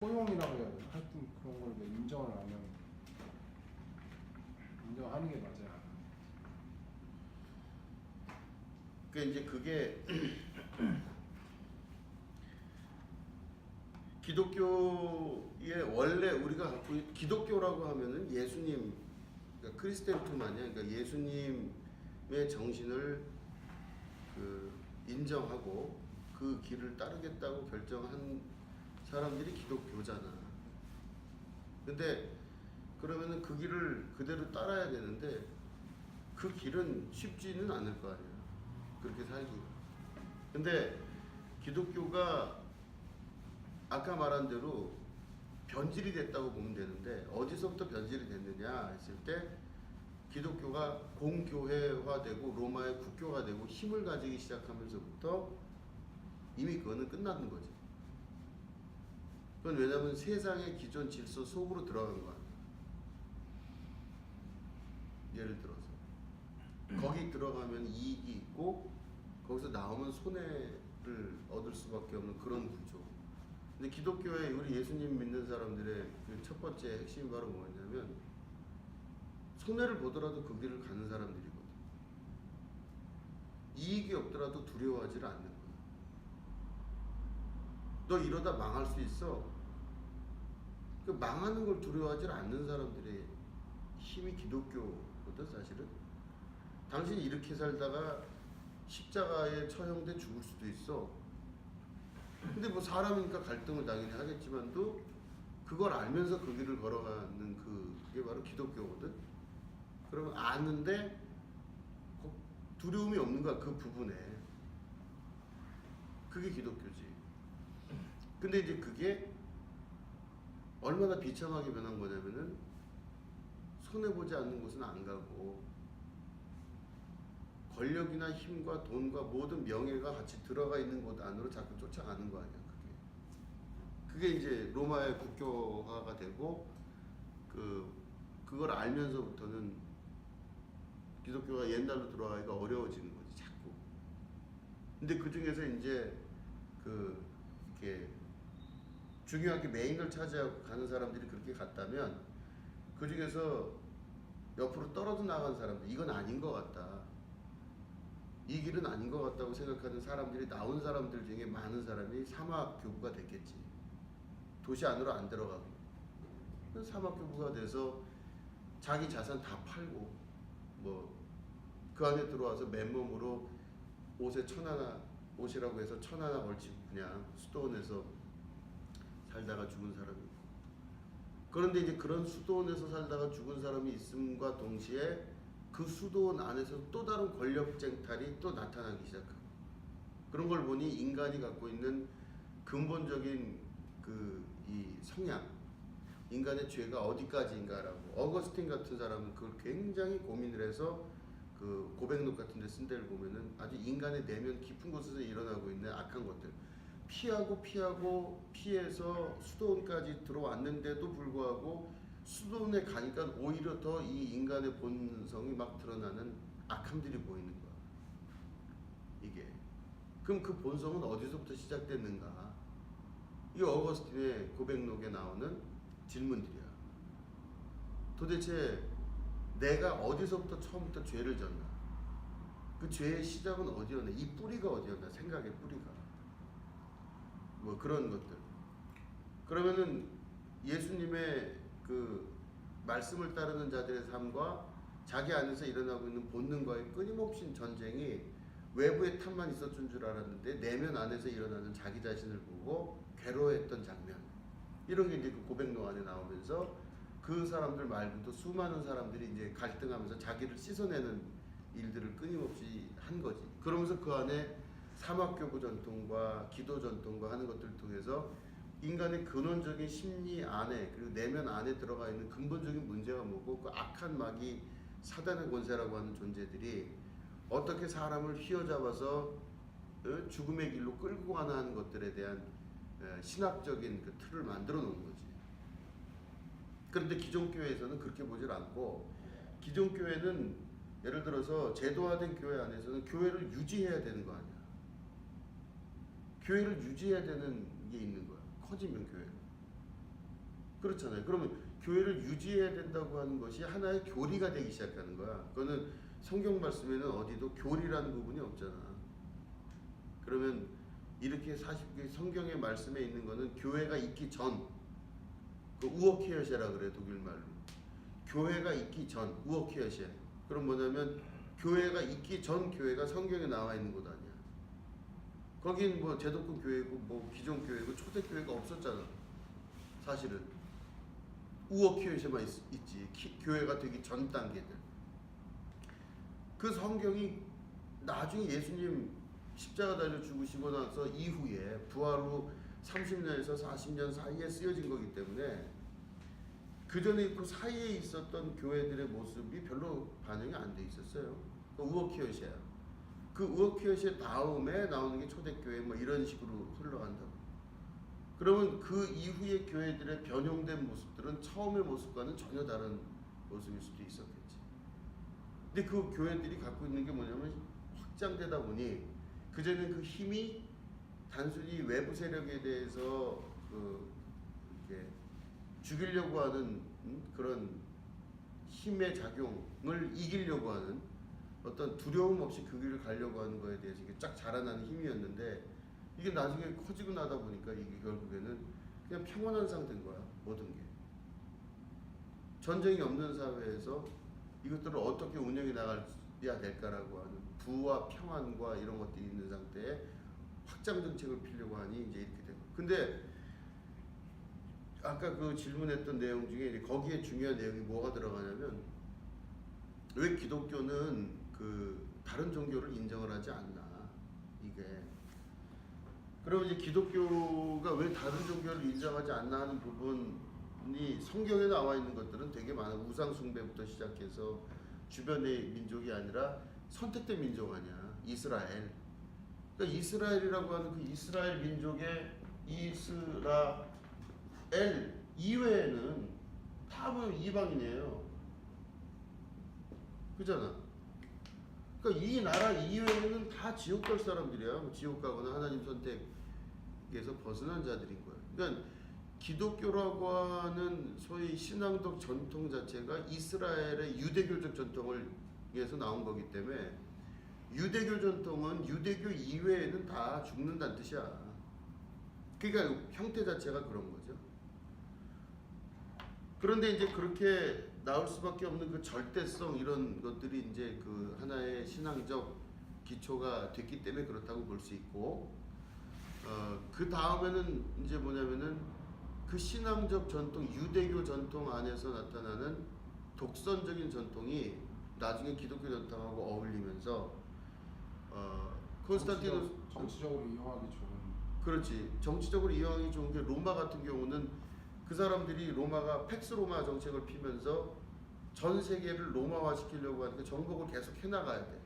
포용이라고 해야 되나? 하여튼 그런 걸 왜 인정을 안 하는, 인정하는 게 맞아요. 이제 그게 기독교의 원래 우리가 갖고 기독교라고 하면은 예수님, 그러니까 크리스텐투마냐, 그러니까 예수님의 정신을 인정하고 그 길을 따르겠다고 결정한 사람들이 기독교잖아. 근데 그러면은 그 길을 그대로 따라야 되는데 그 길은 쉽지는 않을 거 아니야. 그렇게 살기가. 근데 기독교가 아까 말한 대로 변질이 됐다고 보면 되는데 어디서부터 변질이 됐느냐 했을 때 기독교가 공교회화되고 로마의 국교가 되고 힘을 가지기 시작하면서부터 이미 그거는 끝나는 거지. 그건 왜냐하면 세상의 기존 질서 속으로 들어간 거야. 예를 들어서 거기 들어가면 이익이 있고 거기서 나오면 손해를 얻을 수밖에 없는 그런 구조. 근데 기독교에 우리 예수님 믿는 사람들의 그 첫 번째 핵심이 바로 뭐냐면 손해를 보더라도 그 길을 가는 사람들이거든. 이익이 없더라도 두려워하지를 않는 거야. 너 이러다 망할 수 있어. 그 망하는 걸 두려워하지 않는 사람들의 힘이 기독교거든 사실은. 당신이 이렇게 살다가 십자가에 처형돼 죽을 수도 있어. 근데 뭐 사람이니까 갈등을 당연히 하겠지만도 그걸 알면서 그 길을 걸어가는 그게 바로 기독교거든. 그러면 아는데 두려움이 없는 거야 그 부분에. 그게 기독교지. 근데 이제 그게 얼마나 비참하게 변한 거냐면은 손해보지 않는 곳은 안 가고 권력이나 힘과 돈과 모든 명예가 같이 들어가 있는 곳 안으로 자꾸 쫓아가는 거 아니야. 그게 이제 로마의 국교화가 되고 그걸 알면서부터는 기독교가 옛날로 돌아가기가 어려워지는 거지 자꾸. 근데 그 중에서 이제 이렇게 중요하게 메인을 차지하고 가는 사람들이 그렇게 갔다면 그 중에서 옆으로 떨어져 나간 사람들 이건 아닌 것 같다. 이 길은 아닌 것 같다고 생각하는 사람들이 나온 사람들 중에 많은 사람이 사막교부가 됐겠지. 도시 안으로 안 들어가고 사막교부가 돼서 자기 자산 다 팔고 뭐 그 안에 들어와서 맨몸으로 옷이라고 해서 1,000 하나 걸치고 그냥 수도원에서 살다가 죽은 사람이 있고. 그런데 이제 그런 수도원에서 살다가 죽은 사람이 있음과 동시에 그 수도원 안에서 또 다른 권력 쟁탈이 또 나타나기 시작하고 그런 걸 보니 인간이 갖고 있는 근본적인 이 성향, 인간의 죄가 어디까지인가라고 어거스틴 같은 사람은 그걸 굉장히 고민을 해서 그 고백록 같은 데 쓴 데를 보면은 아주 인간의 내면 깊은 곳에서 일어나고 있는 악한 것들 피해서 수도원까지 들어왔는데도 불구하고 수도원에 가니까 오히려 더 이 인간의 본성이 막 드러나는 악함들이 보이는 거야. 이게. 그럼 그 본성은 어디서부터 시작됐는가? 이 어거스틴의 고백록에 나오는 질문들이야. 도대체 내가 어디서부터 처음부터 죄를 졌나? 그 죄의 시작은 어디였나? 이 뿌리가 어디였나? 생각의 뿌리가. 뭐 그런 것들. 그러면은 예수님의 그 말씀을 따르는 자들의 삶과 자기 안에서 일어나고 있는 본능과의 끊임없인 전쟁이 외부의 탓만 있었던 줄 알았는데 내면 안에서 일어나는 자기 자신을 보고 괴로워했던 장면. 이런 게 이제 그 고백록 안에 나오면서 그 사람들 말고도 수많은 사람들이 이제 갈등하면서 자기를 씻어내는 일들을 끊임없이 한 거지. 그러면서 그 안에 사막교부 전통과 기도 전통과 하는 것들을 통해서 인간의 근원적인 심리 안에 그리고 내면 안에 들어가 있는 근본적인 문제가 뭐고 그 악한 마귀 사단의 권세라고 하는 존재들이 어떻게 사람을 휘어잡아서 죽음의 길로 끌고 가나 하는 것들에 대한 신학적인 그 틀을 만들어 놓은 거지. 그런데 기존 교회에서는 그렇게 보질 않고 기존 교회는 예를 들어서 제도화된 교회 안에서는 교회를 유지해야 되는 거 아니야. 교회를 유지해야 되는 게 있는 거야. 커지면 교회를. 그렇잖아요. 그러면 교회를 유지해야 된다고 하는 것이 하나의 교리가 되기 시작하는 거야. 그거는 성경 말씀에는 어디도 교리라는 부분이 없잖아. 그러면 이렇게 성경의 말씀에 있는 거는 교회가 있기 전, 그 우어키어시라 그래 독일 말로. 교회가 있기 전 우어키어시. 그럼 뭐냐면 교회가 있기 전 교회가 성경에 나와 있는 곳 아니야. 거긴 뭐 제도권 교회고 뭐 기존 교회고 초대 교회가 없었잖아. 사실은 우어키어시만 있지. 교회가 되기 전 단계들. 그 성경이 나중에 예수님 십자가 달려 죽으시고 나서 이후에 부활 후 30년에서 40년 사이에 쓰여진 거기 때문에 그 전에 그 사이에 있었던 교회들의 모습이 별로 반영이 안 돼 있었어요. 그 우어키어시야. 그 우어키어시 다음에 나오는 게 초대교회 뭐 이런 식으로 흘러간다고. 그러면 그 이후의 교회들의 변형된 모습들은 처음의 모습과는 전혀 다른 모습일 수도 있었겠지. 근데 그 교회들이 갖고 있는 게 뭐냐면 확장되다 보니 그전에는 그 힘이 단순히 외부 세력에 대해서 이렇게 죽이려고 하는 그런 힘의 작용을 이기려고 하는 어떤 두려움 없이 그 길을 가려고 하는 거에 대해서 이게 쫙 자라나는 힘이었는데 이게 나중에 커지고 나다 보니까 이게 결국에는 그냥 평온한 상태인 거야. 모든 게. 전쟁이 없는 사회에서 이것들을 어떻게 운영해 나가야 될까라고 하는 부와 평안과 이런 것들이 있는 상태에 확장 정책을 피려고 하니 이제 이렇게 되고. 근데 아까 그 질문했던 내용 중에 거기에 중요한 내용이 뭐가 들어가냐면 왜 기독교는 그 다른 종교를 인정을 하지 않나 이게. 그럼 이제 기독교가 왜 다른 종교를 인정하지 않나 하는 부분이 성경에 나와 있는 것들은 되게 많아. 우상 숭배부터 시작해서 주변의 민족이 아니라 선택된 민족 아니야. 이스라엘. 그러니까 이스라엘이라고 하는 그 이스라엘 민족의 이스라엘 이외에는 다 뭐 이방인이에요. 그잖아. 그러니까 이 나라 이외에는 다 지옥 갈 사람들이야. 지옥 가거나 하나님 선택에서 벗어난 자들인 거야. 그러니까 기독교라고 하는 소위 신앙적 전통 자체가 이스라엘의 유대교적 전통을 위해서 나온 거기 때문에 유대교 전통은 유대교 이외에는 다 죽는다는 뜻이야. 그러니까 형태 자체가 그런 거죠. 그런데 이제 그렇게 나올 수밖에 없는 그 절대성 이런 것들이 이제 그 하나의 신앙적 기초가 됐기 때문에 그렇다고 볼 수 있고, 그 다음에는 이제 뭐냐면은 그 신앙적 전통, 유대교 전통 안에서 나타나는 독선적인 전통이 나중에 기독교 전통하고 어울리면서 콘스탄티누스 정치적으로 이용하기 좋은. 그렇지. 정치적으로 이용하기 좋은 게 로마 같은 경우는 그 사람들이 로마가 팩스 로마 정책을 피면서 전 세계를 로마화 시키려고 하니까 정복을 계속 해나가야 돼.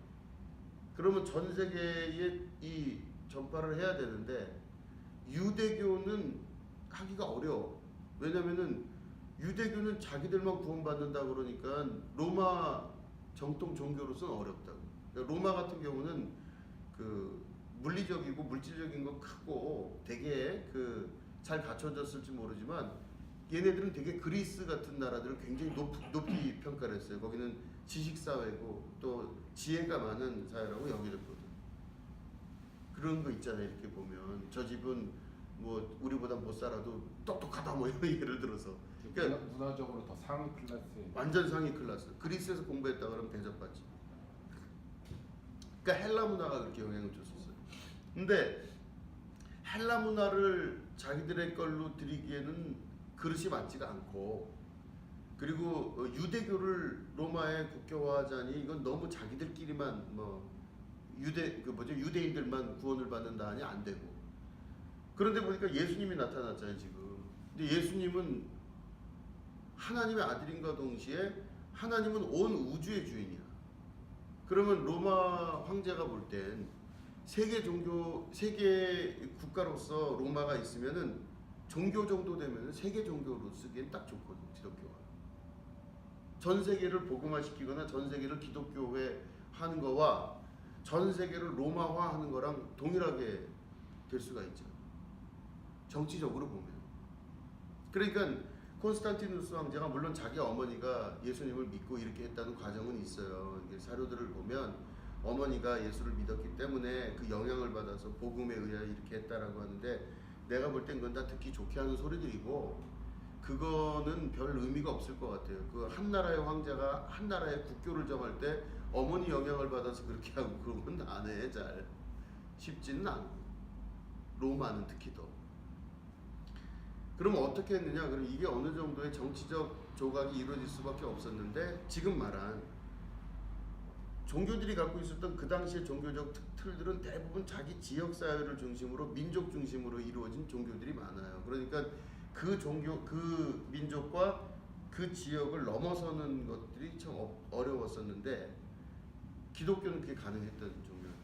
그러면 전 세계에 이 전파를 해야 되는데 유대교는 하기가 어려워. 왜냐면은 유대교는 자기들만 구원받는다 그러니까 로마 정통 종교로서는 어렵다고. 그러니까 로마 같은 경우는 그 물리적이고 물질적인 거 크고 되게 그 잘 갖춰졌을지 모르지만 얘네들은 되게 그리스 같은 나라들을 굉장히 높이 평가를 했어요. 거기는 지식사회고 또 지혜가 많은 사회라고 여겨졌거든. 그런 거 있잖아요. 이렇게 보면 저 집은 뭐 우리보다 못 살아도 똑똑하다 뭐 이런 예를 들어서. 그러니까 문화적으로 더 상위 클래스에. 완전 상위 클래스. 그리스에서 공부했다 그러면 대접받지. 그러니까 헬라 문화가 그렇게 영향을 줬었어요. 근데 헬라 문화를 자기들의 걸로 들이기에는 그릇이 맞지가 않고, 그리고 유대교를 로마에 국교화하자니 이건 너무 자기들끼리만 뭐 유대인들만 구원을 받는다니 안 되고. 그런데 보니까 예수님이 나타났잖아요 지금. 근데 예수님은 하나님의 아들인과 동시에 하나님은 온 우주의 주인이야. 그러면 로마 황제가 볼 땐 세계 국가로서 로마가 있으면은 종교 정도 되면은 세계 종교로 쓰기엔 딱 좋거든. 기독교가 전 세계를 복음화시키거나 전 세계를 기독교회 하는 거와 전 세계를 로마화 하는 거랑 동일하게 될 수가 있죠. 정치적으로 보면. 그러니까 콘스탄티누스 황제가 물론 자기 어머니가 예수님을 믿고 이렇게 했다는 과정은 있어요. 이게 사료들을 보면 어머니가 예수를 믿었기 때문에 그 영향을 받아서 복음에 의하여 이렇게 했다라고 하는데, 내가 볼 땐 그건 다 듣기 좋게 하는 소리들이고 그거는 별 의미가 없을 것 같아요. 그 한 나라의 황제가 한 나라의 국교를 정할 때 어머니 영향을 받아서 그렇게 하고 그러면 안 해. 잘 쉽지는 않고, 로마는 특히 더. 그러면 어떻게 했느냐? 그럼 이게 어느 정도의 정치적 조각이 이루어질 수밖에 없었는데, 지금 말한 종교들이 갖고 있었던 그 당시의 종교적 틀들은 대부분 자기 지역 사회를 중심으로 민족 중심으로 이루어진 종교들이 많아요. 그러니까 그 종교, 그 민족과 그 지역을 넘어서는 것들이 참 어려웠었는데, 기독교는 그게 가능했던 종교예요.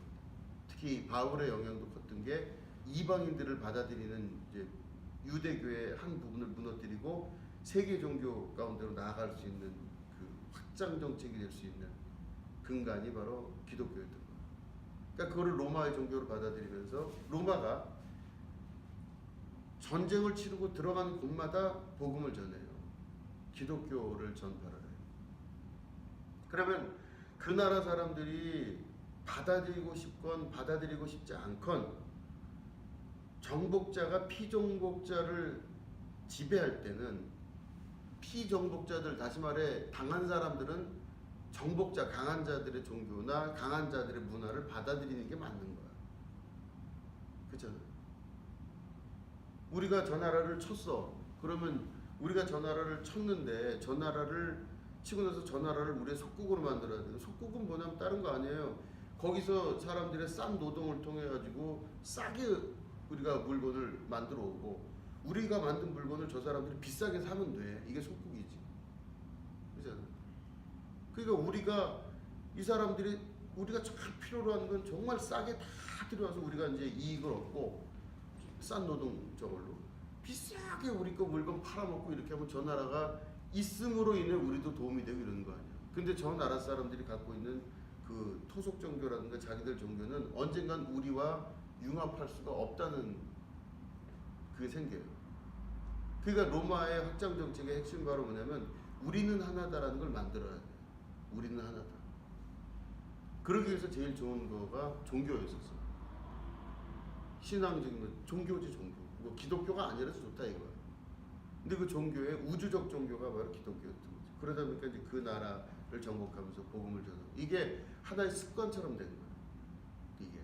특히 바울의 영향도 컸던 게 이방인들을 받아들이는 이제 유대교의 한 부분을 무너뜨리고 세계 종교 가운데로 나아갈 수 있는 그 확장 정책이 될 수 있는 근간이 바로 기독교였던 거예요. 그러니까 그거를 로마의 종교로 받아들이면서 로마가 전쟁을 치르고 들어가는 곳마다 복음을 전해요. 기독교를 전파를 해요. 그러면 그 나라 사람들이 받아들이고 싶건 받아들이고 싶지 않건 정복자가 피정복자를 지배할 때는 피정복자들, 다시 말해 당한 사람들은 정복자, 강한 자들의 종교나 강한 자들의 문화를 받아들이는 게 맞는 거야. 그렇죠? 우리가 저 나라를 쳤어. 그러면 우리가 저 나라를 쳤는데 저 나라를 치고 나서 저 나라를 우리의 속국으로 만들어야 돼요. 속국은 뭐냐면 다른 거 아니에요. 거기서 사람들의 싼 노동을 통해 가지고 싸게 우리가 물건을 만들어 오고, 우리가 만든 물건을 저 사람들이 비싸게 사면 돼. 이게 속국이지. 그렇잖아. 그러니까 우리가 이 사람들이 우리가 참 필요로 하는 건 정말 싸게 다 들여와서 우리가 이제 이익을 얻고 싼 노동 저걸로 비싸게 우리 거 물건 팔아먹고 이렇게 하면 저 나라가 있음으로 인해 우리도 도움이 되고 이러는 거 아니야. 근데 저 나라 사람들이 갖고 있는 그 토속 종교라든가 자기들 종교는 언젠간 우리와 융합할 수가 없다는 그게 생겨요. 그러니까 로마의 확장 정책의 핵심 바로 뭐냐면 우리는 하나다라는 걸 만들어야 돼. 우리는 하나다. 그러기 위해서 제일 좋은 거가 종교였었어. 신앙적인 거, 종교지 종교. 뭐 기독교가 아니라서 좋다 이거야. 근데 그 종교의 우주적 종교가 바로 기독교였던 거죠. 그러다 보니까 이제 그 나라를 정복하면서 복음을 전하고, 이게 하나의 습관처럼 된 거예요. 이게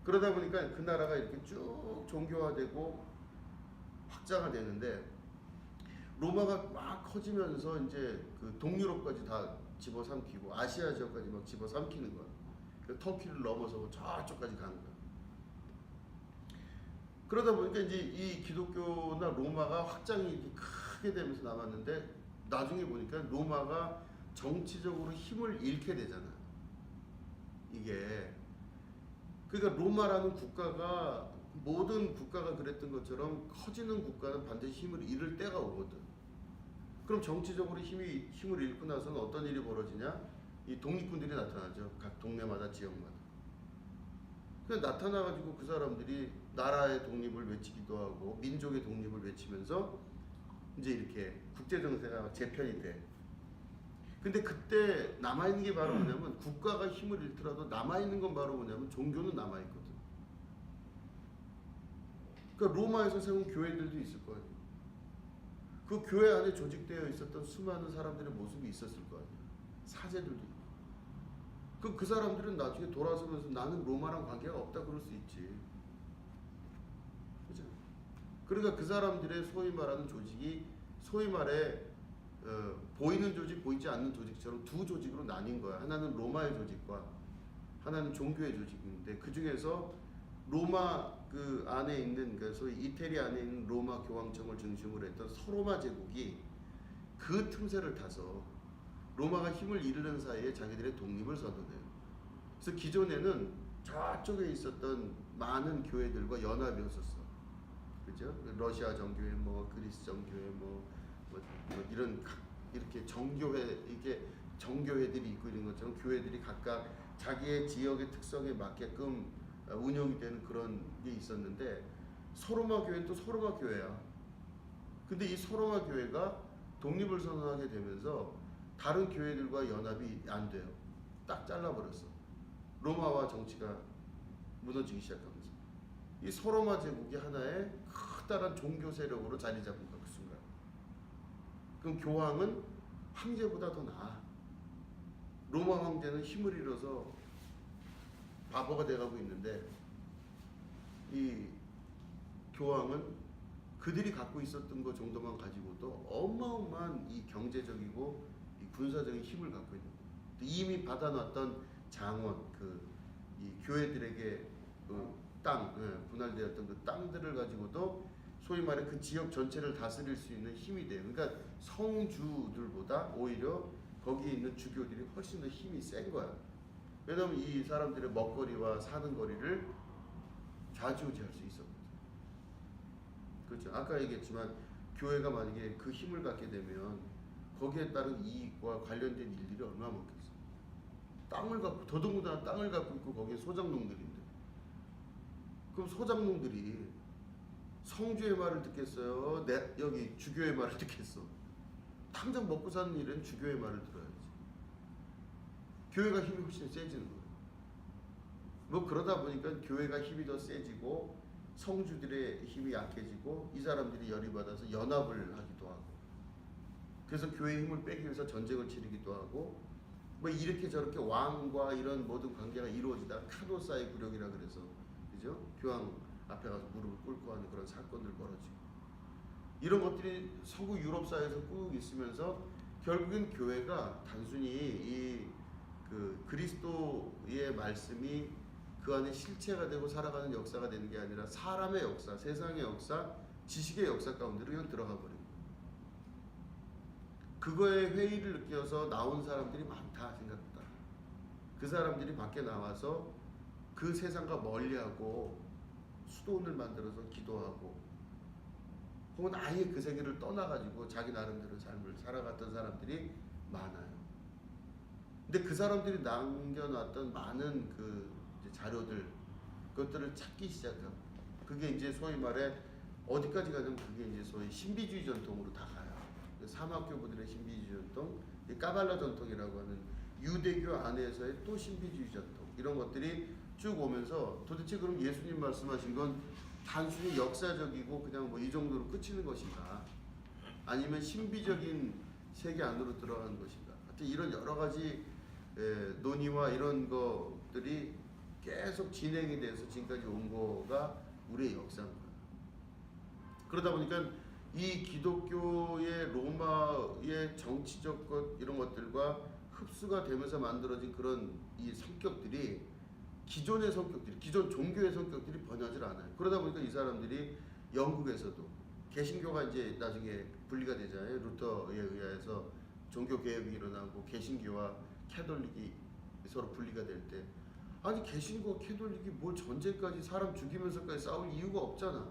그러다 보니까 그 나라가 이렇게 쭉 종교화되고 확장화 되는데, 로마가 막 커지면서 이제 그 동유럽까지 다 집어삼키고 아시아 지역까지 막 집어삼키는 거야. 터키를 넘어서 저쪽까지 가는 거야. 그러다 보니까 이제 이 기독교나 로마가 확장이 이렇게 크게 되면서 남았는데, 나중에 보니까 로마가 정치적으로 힘을 잃게 되잖아. 이게 그러니까 로마라는 국가가, 모든 국가가 그랬던 것처럼 커지는 국가는 반드시 힘을 잃을 때가 오거든. 그럼 정치적으로 힘을 잃고 나서는 어떤 일이 벌어지냐? 이 독립군들이 나타나죠. 각 동네마다 지역마다. 그냥 나타나가지고 그 사람들이 나라의 독립을 외치기도 하고 민족의 독립을 외치면서 이제 이렇게 국제 정세가 재편이 돼. 근데 그때 남아있는 게 바로 뭐냐면, 국가가 힘을 잃더라도 남아있는 건 바로 뭐냐면 종교는 남아있거든. 그러니까 로마에서 세운 교회들도 있을 거 아니에요. 그 교회 안에 조직되어 있었던 수많은 사람들의 모습이 있었을 거 아니에요. 사제들도 있고. 그 사람들은 나중에 돌아서면서 나는 로마랑 관계가 없다 그럴 수 있지. 그죠? 그러니까 그 사람들의 소위 말하는 조직이 소위 말해 보이는 조직, 보이지 않는 조직처럼 두 조직으로 나뉜 거야. 하나는 로마의 조직과 하나는 종교의 조직인데, 그 중에서 로마 그 안에 있는, 그 소위 이태리 안에 있는 로마 교황청을 중심으로 했던 서로마 제국이 그 틈새를 타서 로마가 힘을 잃는 사이에 자기들의 독립을 선언해요. 그래서 기존에는 저쪽에 있었던 많은 교회들과 연합이었었어. 그죠? 러시아 정교회, 뭐 그리스 정교회, 뭐 이런 이렇게 정교회, 이게 정교회들이 있고 이런 것처럼 교회들이 각각 자기의 지역의 특성에 맞게끔 운영이 되는 그런 게 있었는데, 소로마 교회는 또 소로마 교회야. 근데 이 소로마 교회가 독립을 선언하게 되면서 다른 교회들과 연합이 안 돼요. 딱 잘라버렸어. 로마와 정치가 무너지기 시작하면서 이 소로마 제국이 하나의 커다란 종교 세력으로 자리 잡은 그 순간. 그럼 교황은 황제보다 더 나아. 로마 황제는 힘을 잃어서 바보가 돼가고 있는데 이 교황은 그들이 갖고 있었던 것 정도만 가지고도 어마어마한 이 경제적이고 이 군사적인 힘을 갖고 있는 거예요. 이미 받아놨던 장원, 이 교회들에게 그 땅, 분할되었던 그 땅들을 가지고도 소위 말해 그 지역 전체를 다스릴 수 있는 힘이 돼요. 그러니까 성주들보다 오히려 거기 있는 주교들이 훨씬 더 힘이 센 거야. 왜냐하면 이 사람들의 먹거리와 사는 거리를 좌지우지할 수 있었거든. 그렇죠. 아까 얘기했지만 교회가 만약에 그 힘을 갖게 되면 거기에 따른 이익과 관련된 일들이 얼마나 많겠어. 땅을 갖고 더더군다나 땅을 갖고 있고 거기에 소장농들인데 그럼 소장농들이 성주의 말을 듣겠어요? 여기 주교의 말을 듣겠어? 당장 먹고 사는 일은 주교의 말을 들어야지. 교회가 힘이 훨씬 세지는 거예요. 뭐 그러다 보니까 교회가 힘이 더 세지고 성주들의 힘이 약해지고 이 사람들이 열이 받아서 연합을 하기도 하고 그래서 교회의 힘을 빼기 위해서 전쟁을 치르기도 하고 뭐 이렇게 저렇게 왕과 이런 모든 관계가 이루어지다가 카노사의 굴욕이라 그래서 그죠? 교황 앞에 가서 무릎을 꿇고 하는 그런 사건들 벌어지고 이런 것들이 서구 유럽 사회에서 꾹 있으면서 결국엔 교회가 단순히 그 그리스도의 말씀이 그 안에 실체가 되고 살아가는 역사가 되는 게 아니라 사람의 역사, 세상의 역사, 지식의 역사 가운데로 그냥 들어가 버린 거예요. 그거에 회의를 느껴서 나온 사람들이 많다 생각했다. 그 사람들이 밖에 나와서 그 세상과 멀리하고 수도원을 만들어서 기도하고 혹은 아예 그 세계를 떠나가지고 자기 나름대로 삶을 살아갔던 사람들이 많아요. 근데 그 사람들이 남겨놨던 많은 그 자료들 그것들을 찾기 시작하고 그게 이제 소위 말해 어디까지 가냐면 그게 이제 소위 신비주의 전통으로 다 가요. 사막교부들의 신비주의 전통, 까발라 전통이라고 하는 유대교 안에서의 또 신비주의 전통 이런 것들이 쭉 오면서 도대체 그럼 예수님 말씀하신 건 단순히 역사적이고 그냥 뭐 이 정도로 끝이는 것인가 아니면 신비적인 세계 안으로 들어가는 것인가 하여튼 이런 여러 가지 논의와 이런 것들이 계속 진행이 돼서 지금까지 온 거가 우리의 역사인 거예요. 그러다 보니까 이 기독교의 로마의 정치적 것 이런 것들과 흡수가 되면서 만들어진 그런 이 성격들이 기존의 성격들이 기존 종교의 성격들이 번하질 않아요. 그러다 보니까 이 사람들이 영국에서도 개신교가 이제 나중에 분리가 되잖아요. 루터에 의해서 종교 개혁이 일어나고 개신교와 캐톨릭이 서로 분리가 될 때 아니 개신교와 캐톨릭이 뭘 전쟁까지 사람 죽이면서까지 싸울 이유가 없잖아.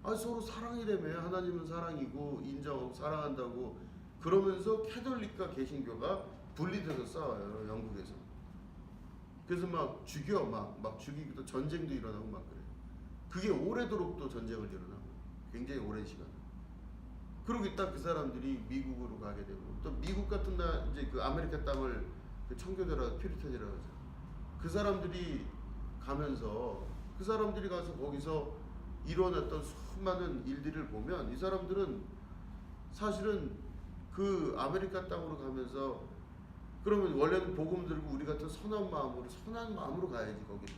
아니 서로 사랑이라며 하나님은 사랑이고 인정하고 사랑한다고 그러면서 캐톨릭과 개신교가 분리돼서 싸워요 영국에서. 그래서 막 죽여 막 죽이기도 전쟁도 일어나고 막 그래요. 그게 오래도록 또 전쟁을 일어나고 굉장히 오랜 시간. 그러고 있다 그 사람들이 미국으로 가게 되고 또 미국 같은 나 이제 그 아메리카 땅을 그 청교도라 퓨리탄이라고 하죠. 그 사람들이 가면서 그 사람들이 가서 거기서 일어났던 수많은 일들을 보면 이 사람들은 사실은 그 아메리카 땅으로 가면서 그러면 원래는 복음 들고 우리 같은 선한 마음으로 가야지 거기를.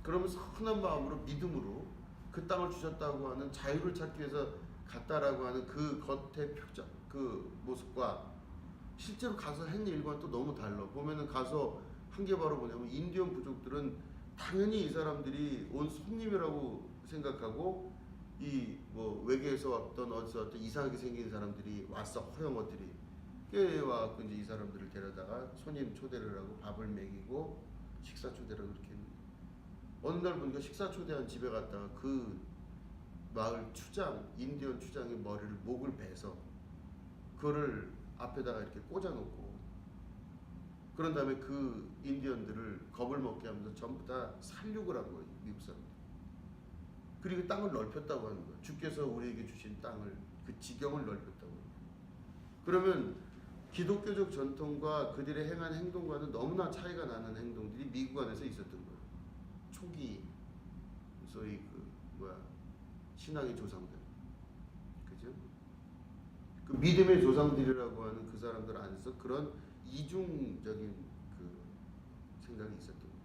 그러면 선한 마음으로 믿음으로 그 땅을 주셨다고 하는 자유를 찾기 위해서 갔다라고 하는 그 겉의 표정 그 모습과 실제로 가서 한 일과는 또 너무 달라. 보면은 가서 한 게 바로 뭐냐면 인디언 부족들은 당연히 이 사람들이 온 손님이라고 생각하고 이 뭐 외계에서 왔던 어디서 왔던 이상하게 생긴 사람들이 왔어 허영어들이 꽤 이제 이 사람들을 데려다가 손님 초대를 하고 밥을 먹이고 식사 초대를 그렇게 했는데 어느 날 보니까 식사 초대한 집에 갔다가 그 마을 추장 인디언 추장의 머리를 목을 베서 그거를 앞에다가 이렇게 꽂아놓고 그런 다음에 그 인디언들을 겁을 먹게 하면서 전부 다 살육을 한 거예요 미국 사람들. 그리고 땅을 넓혔다고 하는 거예요. 주께서 우리에게 주신 땅을 그 지경을 넓혔다고 해요. 그러면 기독교적 전통과 그들의 행한 행동과는 너무나 차이가 나는 행동들이 미국 안에서 있었던 거예요. 초기 소위 신앙의 조상들, 그죠? 그 믿음의 조상들이라고 하는 그 사람들 안에서 그런 이중적인 그 생각이 있었던 거예요.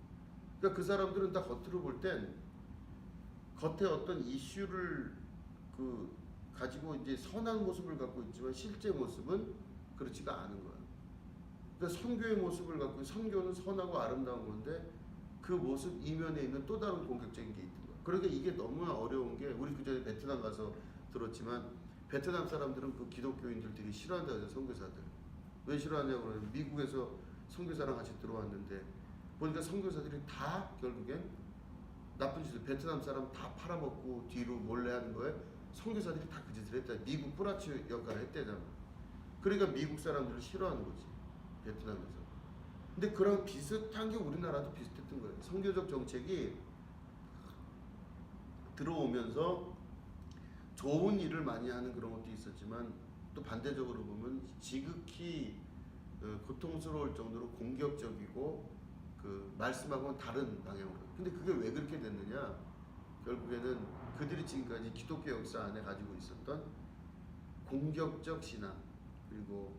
그러니까 그 사람들은 다 겉으로 볼 땐 겉에 어떤 이슈를 가지고 이제 선한 모습을 갖고 있지만 실제 모습은 그렇지가 않은 거예요. 그러니까 선교의 모습을 갖고 선교는 선하고 아름다운 건데 그 모습 이면에 있는 또 다른 공격적인 게 있는 거예요. 그러니까 이게 너무나 어려운 게 우리 그전에 베트남 가서 들었지만 베트남 사람들은 그 기독교인들 되게 싫어한다고 해서 선교사들. 왜 싫어하냐고 그러면 미국에서 선교사랑 같이 들어왔는데 보니까 선교사들이 다 결국엔 나쁜 짓을 베트남 사람 다 팔아먹고 뒤로 몰래 하는 거에 선교사들이 다 그 짓을 했다. 미국 뿌라치 역할을 했대잖아. 그러니까 미국 사람들을 싫어하는 거지 베트남에서. 근데 그런 비슷한 게 우리나라도 비슷했던 거예요. 선교적 정책이 들어오면서 좋은 일을 많이 하는 그런 것도 있었지만 또 반대적으로 보면 지극히 고통스러울 정도로 공격적이고 그 말씀하고는 다른 방향으로. 근데 그게 왜 그렇게 됐느냐? 결국에는 그들이 지금까지 기독교 역사 안에 가지고 있었던 공격적 신앙, 그리고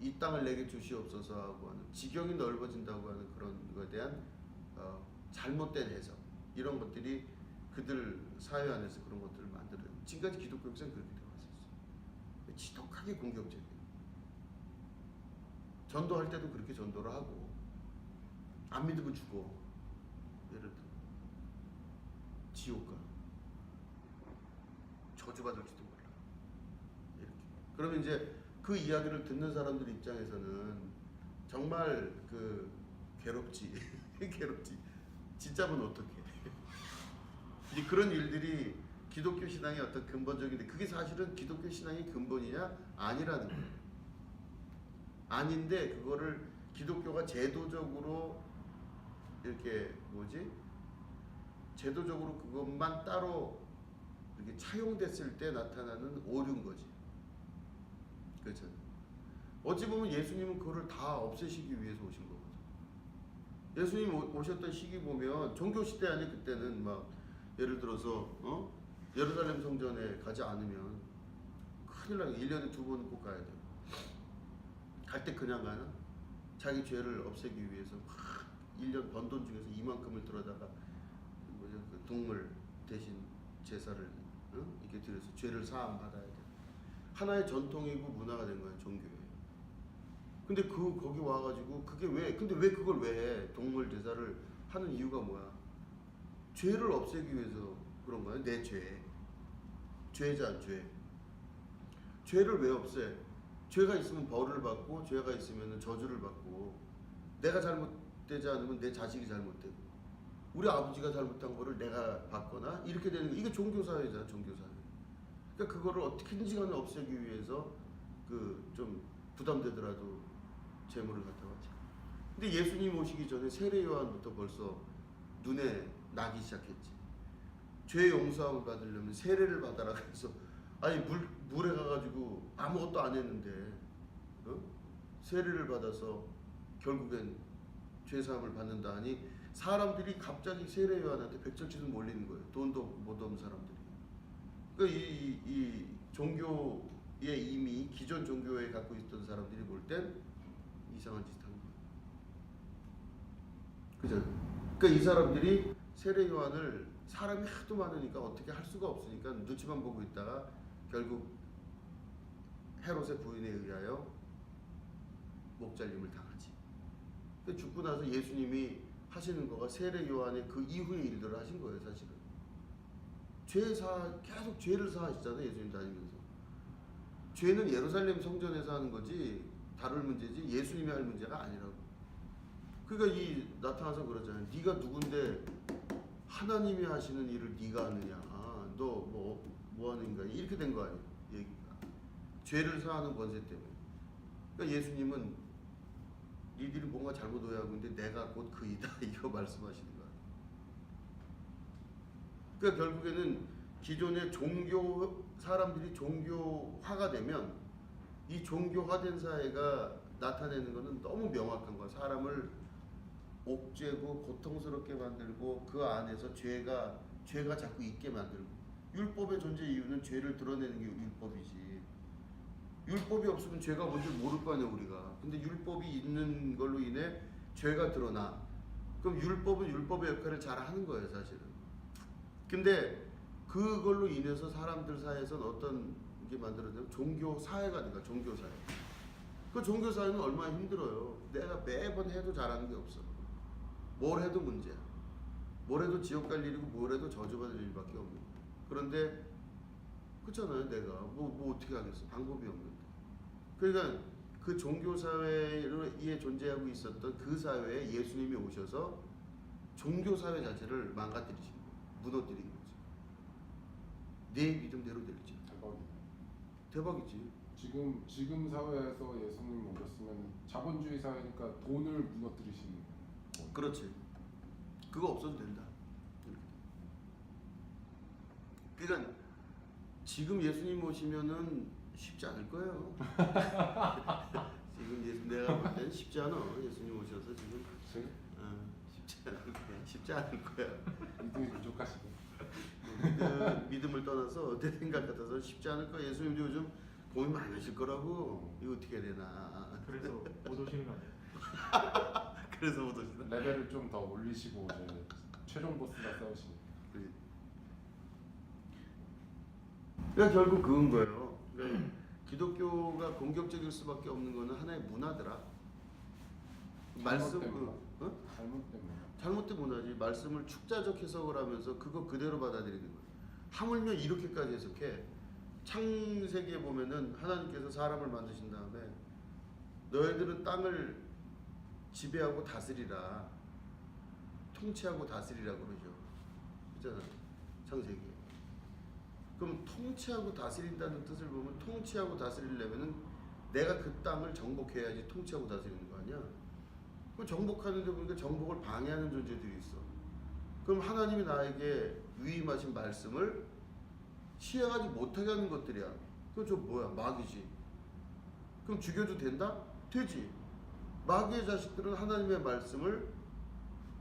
이 땅을 내게 주시옵소서 하고 하는 지경이 넓어진다고 하는 그런 것에 대한 잘못된 해석, 이런 것들이 그들 사회 안에서 그런 것들을 만들어요. 지금까지 기독교 역사는 그렇게 되어 왔었어요. 지독하게 공격적이에요. 전도할 때도 그렇게 전도를 하고 안 믿으면 죽어. 예를 들어 지옥 가, 저주받을지도 몰라. 이렇게. 그러면 이제 그 이야기를 듣는 사람들 입장에서는 정말 괴롭지. 괴롭지. 진짜면 어떡해. 이제 그런 일들이 기독교 신앙의 어떤 근본적인데 그게 사실은 기독교 신앙의 근본이냐? 아니라는 거예요. 아닌데 그거를 기독교가 제도적으로 이렇게 제도적으로 그것만 따로 이렇게 차용됐을 때 나타나는 오류인 거지. 그렇죠. 어찌 보면 예수님은 그거를 다 없애시기 위해서 오신 거거든. 예수님 오셨던 시기 보면 종교 시대 아니 그때는 막 예를 들어서 예루살렘 성전에 가지 않으면 큰일 나요. 1년에 2번 꼭 가야 돼. 갈 때 그냥 가나? 자기 죄를 없애기 위해서 막 1년 번 돈 중에서 이만큼을 들어다가 그 동물 대신 제사를 이렇게 드려서 죄를 사함 받아야 돼. 하나의 전통이고 문화가 된 거야, 종교에. 근데 거기 와가지고 근데 왜 그걸 왜 해? 동물 제사를 하는 이유가 뭐야? 죄를 없애기 위해서 그런 거야. 내 죄. 죄자, 죄. 죄를 왜 없애? 죄가 있으면 벌을 받고 죄가 있으면 저주를 받고 내가 잘못되지 않으면 내 자식이 잘못되고 우리 아버지가 잘못한 거를 내가 받거나 이렇게 되는 거. 이게 종교사회잖아, 종교사회. 그러니까 그거를 어떻게든지 간에 없애기 위해서 좀 부담되더라도 재물을 갖다 바치. 근데 예수님 오시기 전에 세례 요한부터 벌써 눈에 나기 시작했지. 죄 용서함을 받으려면 세례를 받아라 그래서 아니 물에 가가지고 아무것도 안 했는데 세례를 받아서 결국엔 죄사함을 받는다 하니 사람들이 갑자기 세례 요한한테 백절치도 몰리는 거예요. 돈도 못 얻은 사람들이. 그러니까 이 종교에 이미 기존 종교에 갖고 있던 사람들이 볼 땐 이상한 짓 하는 거예요. 그죠? 그러니까 이 사람들이 세례 요한을 사람이 하도 많으니까 어떻게 할 수가 없으니까 눈치만 보고 있다가 결국 헤롯의 부인에 의하여 목잘림을 당하지. 근데 죽고 나서 예수님이 하시는 거가 세례 요한의 그 이후의 일들을 하신 거예요, 사실은. 계속 죄를 사하시잖아요, 예수님 다니면서. 죄는 예루살렘 성전에서 하는 거지 다룰 문제지 예수님이 할 문제가 아니라고. 그러니까 나타나서 그러잖아요. 네가 누군데 하나님이 하시는 일을 네가 하느냐? 너 뭐 하는 인간이? 이렇게 된 거 아니에요, 얘기가. 죄를 사하는 권세 때문에. 그러니까 예수님은 니들이 뭔가 잘못 오해하고 있는데 내가 곧 그이다 이거 말씀하시는 거야. 그러니까 결국에는 기존의 종교 사람들이 종교화가 되면 이 종교화된 사회가 나타내는 것은 너무 명확한 거야. 사람을 옥죄고 고통스럽게 만들고 그 안에서 죄가 자꾸 있게 만들고. 율법의 존재 이유는 죄를 드러내는 게 율법이지. 율법이 없으면 죄가 뭔지 모를 거 아니야 우리가. 근데 율법이 있는 걸로 인해 죄가 드러나. 그럼 율법은 율법의 역할을 잘 하는 거예요 사실은. 근데 그걸로 인해서 사람들 사이에서는 어떤 게 만들어져요? 종교 사회가 되니까 종교 사회. 그 종교 사회는 얼마나 힘들어요. 내가 매번 해도 잘하는 게 없어. 뭘 해도 문제야. 뭘 해도 지옥 갈 일이고 뭘 해도 저주받을 일밖에 없는 거야. 그런데 그렇잖아요. 내가 뭐 어떻게 하겠어. 방법이 없는데. 그러니까 그 종교 사회에 존재하고 있었던 그 사회에 예수님이 오셔서 종교 사회 자체를 망가뜨리신 거예요. 무너뜨린 거지. 내 믿음대로 되지. 대박이지. 지금 사회에서 예수님 오셨으면 자본주의 사회니까 돈을 무너뜨리시는 거예요. 그렇지. 그거 없어도 된다. 그러니까 지금 예수님 오시면은 쉽지 않을 거예요. 지금 내가 볼 때는 쉽지 않아. 예수님 오셔서 지금 쉽지 않을 거야. 믿음이 부족하시고. 믿음을 떠나서 내 생각 같아서 쉽지 않을 거야. 예수님도 요즘 고민 많으실 거라고. 이거 어떻게 해야 되나. 그래서 못 오시는 거 아니에요? 그래서 못 오시나? 레벨을 좀 더 올리시고 이제 최종 보스가 싸우시니. 그러니까 결국 그건 거예요. 그러니까 기독교가 공격적일 수밖에 없는 거는 하나의 문화더라. 말씀 잘못된 문화지. 말씀을 축자적 해석을 하면서 그거 그대로 받아들이는 거예요. 하물며 이렇게까지 해석해. 창세기에 보면은 하나님께서 사람을 만드신 다음에 너희들은 땅을 지배하고 다스리라, 통치하고 다스리라 그러죠. 그잖아. 창세기에. 그럼 통치하고 다스린다는 뜻을 보면 통치하고 다스리려면은 내가 그 땅을 정복해야지 통치하고 다스리는 거 아니야? 그 정복하는데 보니까 정복을 방해하는 존재들이 있어. 그럼 하나님이 나에게 위임하신 말씀을 시행하지 못하게 하는 것들이야. 그럼 저 뭐야? 마귀지. 그럼 죽여도 된다? 되지. 마귀의 자식들은 하나님의 말씀을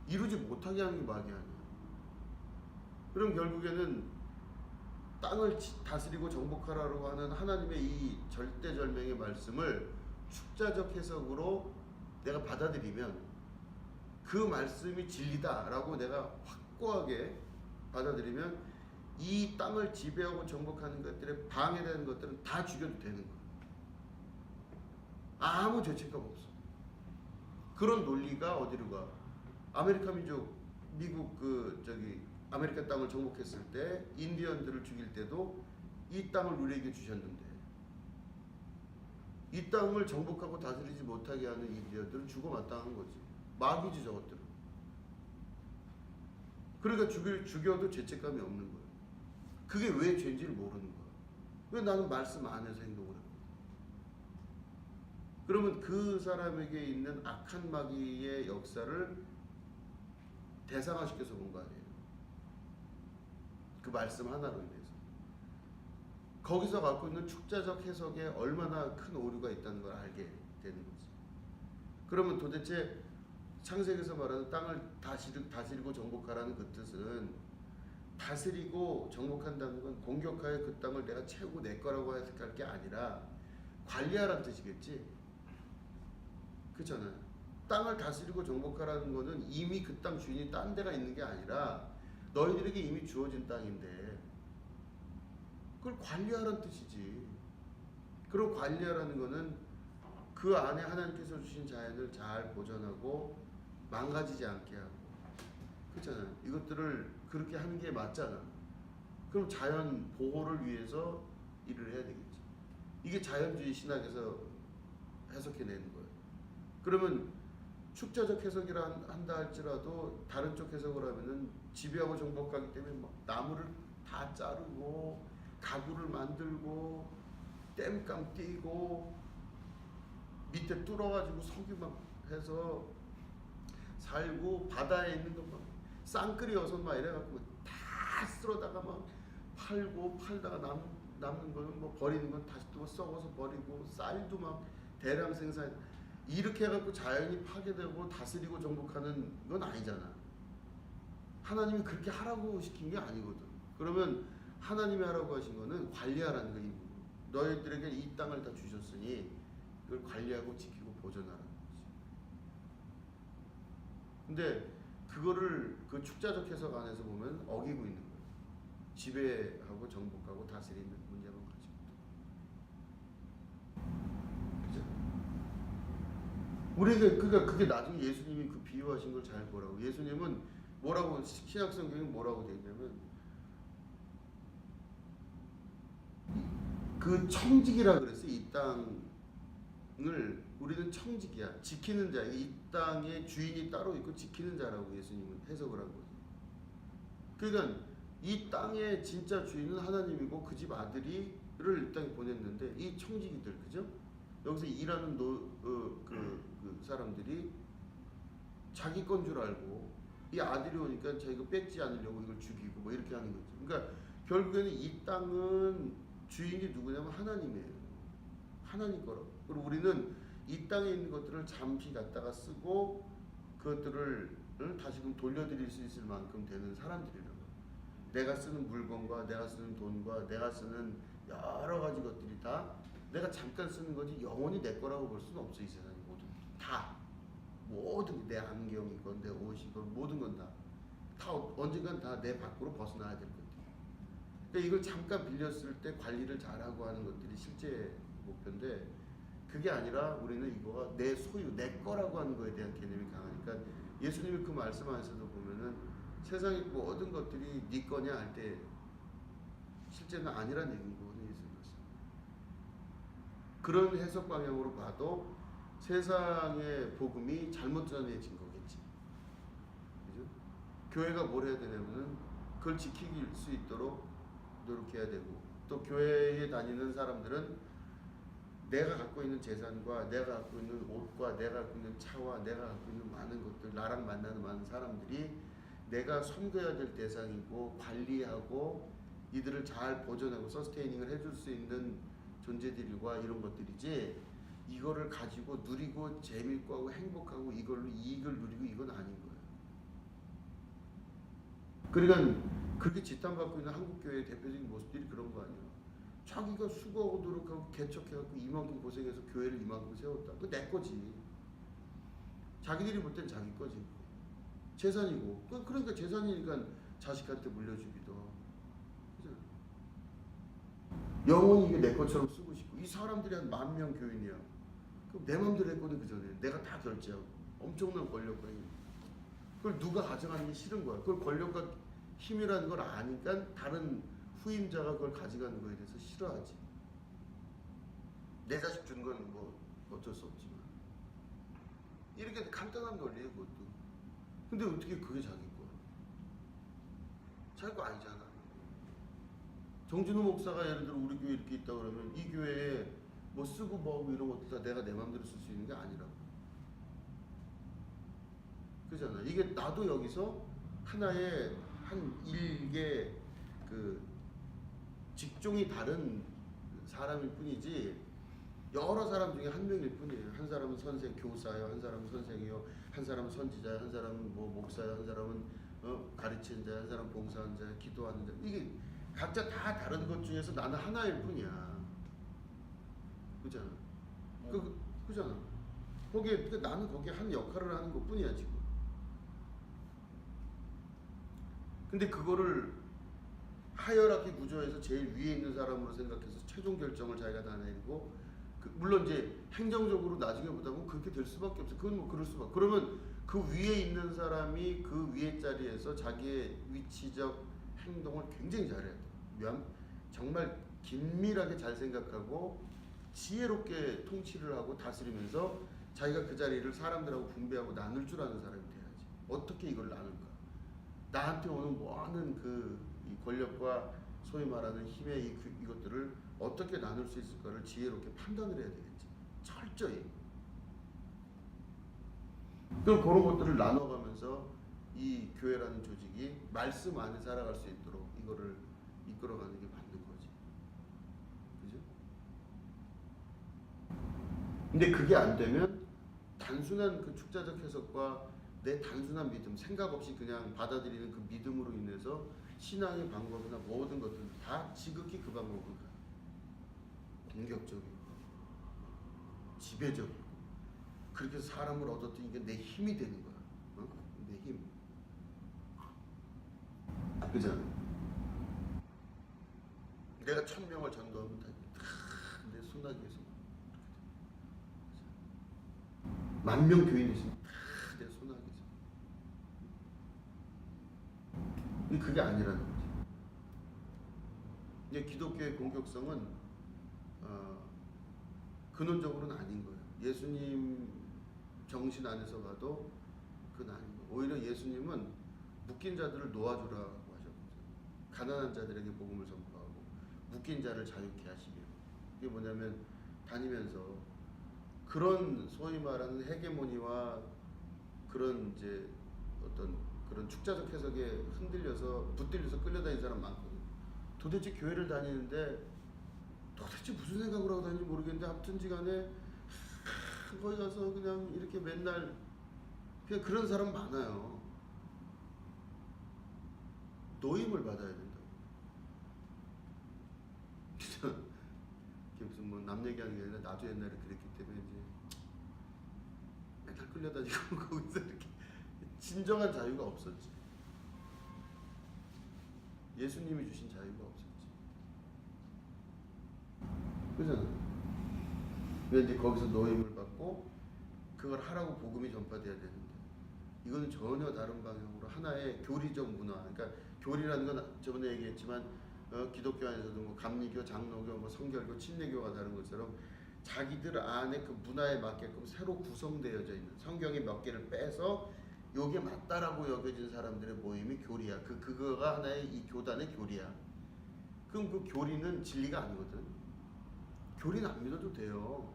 이루지 못하게 하는 게 마귀 아니야. 그럼 결국에는 땅을 다스리고 정복하라고 하는 하나님의 이 절대절명의 말씀을 축자적 해석으로 내가 받아들이면 그 말씀이 진리다라고 내가 확고하게 받아들이면 이 땅을 지배하고 정복하는 것들에 방해되는 것들은 다 죽여도 되는 거야. 아무 죄책감 없어. 그런 논리가 어디로 가? 아메리카 민족, 미국 아메리카 땅을 정복했을 때 인디언들을 죽일 때도 이 땅을 우리에게 주셨는데 이 땅을 정복하고 다스리지 못하게 하는 인디언들은 죽어 마땅한 거지. 마귀지 저것들은. 그러니까 죽여도 죄책감이 없는 거야. 그게 왜 죄인지를 모르는 거야. 왜 나는 말씀 안에서 행동을 해? 그러면 그 사람에게 있는 악한 마귀의 역사를 대상화시켜서 본 거 아니에요. 그 말씀 하나로 인해서. 거기서 갖고 있는 축자적 해석에 얼마나 큰 오류가 있다는 걸 알게 되는 거지. 그러면 도대체 창세기에서 말하는 땅을 다스리고 정복하라는 그 뜻은 다스리고 정복한다는 건 공격하여 그 땅을 내가 채우고 내 거라고 해석할 게 아니라 관리하라는 뜻이겠지. 그렇잖아요. 땅을 다스리고 정복하라는 거는 이미 그 땅 주인이 딴 데가 있는 게 아니라 너희들에게 이미 주어진 땅인데 그걸 관리하라는 뜻이지. 그럼 관리하라는 거는 그 안에 하나님께서 주신 자연을 잘 보존하고 망가지지 않게 하고, 그렇잖아요. 이것들을 그렇게 하는 게 맞잖아. 그럼 자연 보호를 위해서 일을 해야 되겠지. 이게 자연주의 신학에서 해석해내는 거예요. 그러면 축자적 해석이라 한다 할지라도 다른 쪽 해석을 하면은 지배하고 정복하기 때문에 막 나무를 다 자르고 가구를 만들고 뗏감 띄고 밑에 뚫어가지고 석유 막 해서 살고 바다에 있는 거 막 쌍끌이 어선 막 이래갖고 다 다 쓸어다가 막 팔고 팔다가 남는 거는 뭐 버리는 건 다시 또 썩어서 버리고 쌀도 막 대량 생산 이렇게 해갖고 자연이 파괴되고 다스리고 정복하는 건 아니잖아. 하나님이 그렇게 하라고 시킨 게 아니거든. 그러면 하나님이 하라고 하신 거는 관리하라는 거야. 너희들에게 이 땅을 다 주셨으니 이걸 관리하고 지키고 보존하라는 거지. 근데 그거를 그 축자적 해석 안에서 보면 어기고 있는 거예요. 지배하고 정복하고 다스리는 문제만 가지고. 그죠? 우리가 그러니까 그게 나중에 예수님이 그 비유하신 걸 잘 보라고. 예수님은 뭐라고 신약 성경에 뭐라고 되어 있냐면 그 청직이라 그랬어요. 이 땅을 우리는 청직이야. 지키는 자. 이 땅의 주인이 따로 있고 지키는 자라고 예수님은 해석을 한 거예요. 그러니까 이 땅의 진짜 주인은 하나님이고 그 집 아들이를 이 땅에 보냈는데 이 청지기들 그죠? 여기서 일하는 그 사람들이 자기 건 줄 알고 이 아들이 오니까 자기가 뺏지 않으려고 이걸 죽이고 뭐 이렇게 하는 거죠. 그러니까 결국에는 이 땅은 주인이 누구냐면 하나님이에요. 하나님 거라고. 그리고 우리는 이 땅에 있는 것들을 잠시 갖다가 쓰고 그것들을 다시금 돌려드릴 수 있을 만큼 되는 사람들이라고. 내가 쓰는 물건과 내가 쓰는 돈과 내가 쓰는 여러 가지 것들이 다 내가 잠깐 쓰는 거지 영원히 내 거라고 볼 수는 없어. 이 세상에 모든 다 모든 내 안경이건 내 옷이건 모든 건 다 언젠간 다 내 밖으로 벗어나야 될 것들. 그러니까 이걸 잠깐 빌렸을 때 관리를 잘하고 하는 것들이 실제 목표인데 그게 아니라 우리는 이거가 내 소유, 내 거라고 하는 거에 대한 개념이 강하니까 예수님이 그 말씀 안에서도 보면은 세상의 모든 것들이 네 거냐 할 때 실제는 아니란 얘기거든요. 예수님 말씀. 그런 해석 방향으로 봐도 세상의 복음이 잘못 전해진 거겠지. 그죠? 교회가 뭘 해야 되냐면은 그걸 지킬 수 있도록 노력해야 되고 또 교회에 다니는 사람들은 내가 갖고 있는 재산과 내가 갖고 있는 옷과 내가 갖고 있는 차와 내가 갖고 있는 많은 것들 나랑 만나는 많은 사람들이 내가 섬겨야 될 대상이고 관리하고 이들을 잘 보존하고 서스테이닝을 해줄 수 있는 존재들과 이런 것들이지 이거를 가지고 누리고 재밌고 하고 행복하고 이걸로 이익을 누리고 이건 아닌 거예요. 그러니까 그렇게 지탄받고 있는 한국교회의 대표적인 모습들이 그런 거 아니에요. 자기가 수고하고 노력하고 개척해갖고 이만큼 고생해서 교회를 이만큼 세웠다. 그거 내 거지. 자기들이 볼 땐 자기 거지. 재산이고. 그러니까 재산이니까 자식한테 물려주기도 하고. 그죠? 영원히 이게 내 것처럼 쓰고 싶고. 이 사람들이 한 10,000명 교인이야. 그럼 내 맘대로 했거든 그 전에. 내가 다 결제하고. 엄청난 권력과 힘. 그걸 누가 가져가는 게 싫은 거야. 그걸 권력과 힘이라는 걸 아니까 다른 후임자가 그걸 가져가는 거에 대해서 싫어하지. 내 자식 준 건 뭐 어쩔 수 없지만 이렇게 간단한 논리예요 그것도. 근데 어떻게 그게 자기 거야? 자기 거 아니잖아. 정진우 목사가 예를 들어 우리 교회 이렇게 있다 그러면 이 교회에 뭐 쓰고 뭐하고 이런 것도 다 내가 내 마음대로 쓸 수 있는 게 아니라고. 그잖아. 이게 나도 여기서 하나의 한 일개 그 직종이 다른 사람일 뿐이지 여러 사람 중에 한 명일 뿐이에요. 한 사람은 선생 교사요, 한 사람은 선생이요, 한 사람은 선지자요, 한 사람은 뭐 목사요, 한 사람은 가르치는 자요, 한 사람은 봉사하는 자요, 기도하는 자. 이게 각자 다 다른 것 중에서 나는 하나일 뿐이야. 그잖아. 그잖아. 거기에 나는 거기에 한 역할을 하는 것 뿐이야 지금. 근데 그거를 하이어라키 구조에서 제일 위에 있는 사람으로 생각해서 최종 결정을 자기가 다 내리고 물론 이제 행정적으로 나중에 보다 보면 그렇게 될 수밖에 없어. 그건 뭐 그럴 수밖에. 그러면 그 위에 있는 사람이 그 위에 자리에서 자기의 위치적 행동을 굉장히 잘해야 돼. 정말 긴밀하게 잘 생각하고 지혜롭게 통치를 하고 다스리면서 자기가 그 자리를 사람들하고 분배하고 나눌 줄 아는 사람이 돼야지. 어떻게 이걸 나눌까? 나한테 오는 많은 이 권력과 소위 말하는 힘의 이것들을 어떻게 나눌 수 있을까를 지혜롭게 판단을 해야 되겠지. 철저히. 그럼 그런 것들을 나눠가면서 이 교회라는 조직이 말씀 안에 살아갈 수 있도록 이거를 이끌어가는 게 맞는 거지. 그죠? 근데 그게 안 되면 단순한 그 축자적 해석과 내 단순한 믿음, 생각 없이 그냥 받아들이는 그 믿음으로 인해서 신앙의 방법이나 모든 것들 다 지극히 그 방법을 가요. 공격적이고 지배적이고 그렇게 해서 사람을 얻었더니 이게 내 힘이 되는 거야. 어? 내 힘. 그잖아. 내가 1000명을 전도하면 다내 소나기에서 10,000명 교인이 있으면 다내 소나기에서. 근데 그게 아니라는 거지. 이게 기독교의 공격성은 근원적으로는 아닌 거예요. 예수님 정신 안에서 봐도 그건 아닌 거예요. 오히려 예수님은 묶인 자들을 놓아주라고 하셨거든요. 가난한 자들에게 복음을 선포하고 묶인 자를 자유케 하시며, 이게 뭐냐면 다니면서 그런 소위 말하는 헤게모니와 그런 이제 어떤 그런 축자적 해석에 흔들려서 붙들려서 끌려다니는 사람 많거든요. 도대체 교회를 다니는데 도대체 무슨 생각을 하고 다니는지 모르겠는데 아무튼지간에 거기 가서 그냥 이렇게 맨날 그냥 그런 사람 많아요. 노임을 받아야 된다고. 이게 무슨 뭐 남 얘기하는 게 아니라 나도 옛날에 그랬기 때문에 이제 맨날 끌려다니고 거기서 이렇게 진정한 자유가 없었지. 예수님이 주신 자유가 없었지. 그잖아. 왠지 거기서 노임을 받고 그걸 하라고 복음이 전파돼야 되는데 이거는 전혀 다른 방향으로 하나의 교리적 문화. 그러니까 교리라는 건 저번에 얘기했지만 기독교 안에서도 뭐 감리교, 장로교, 뭐 성결교, 침례교가 다른 것처럼 자기들 안에 그 문화에 맞게끔 새로 구성되어져 있는 성경의 몇 개를 빼서 요게 맞다라고 여겨진 사람들의 모임이 교리야. 그거가 하나의 이 교단의 교리야. 그럼 그 교리는 진리가 아니거든. 교리는 안 믿어도 돼요.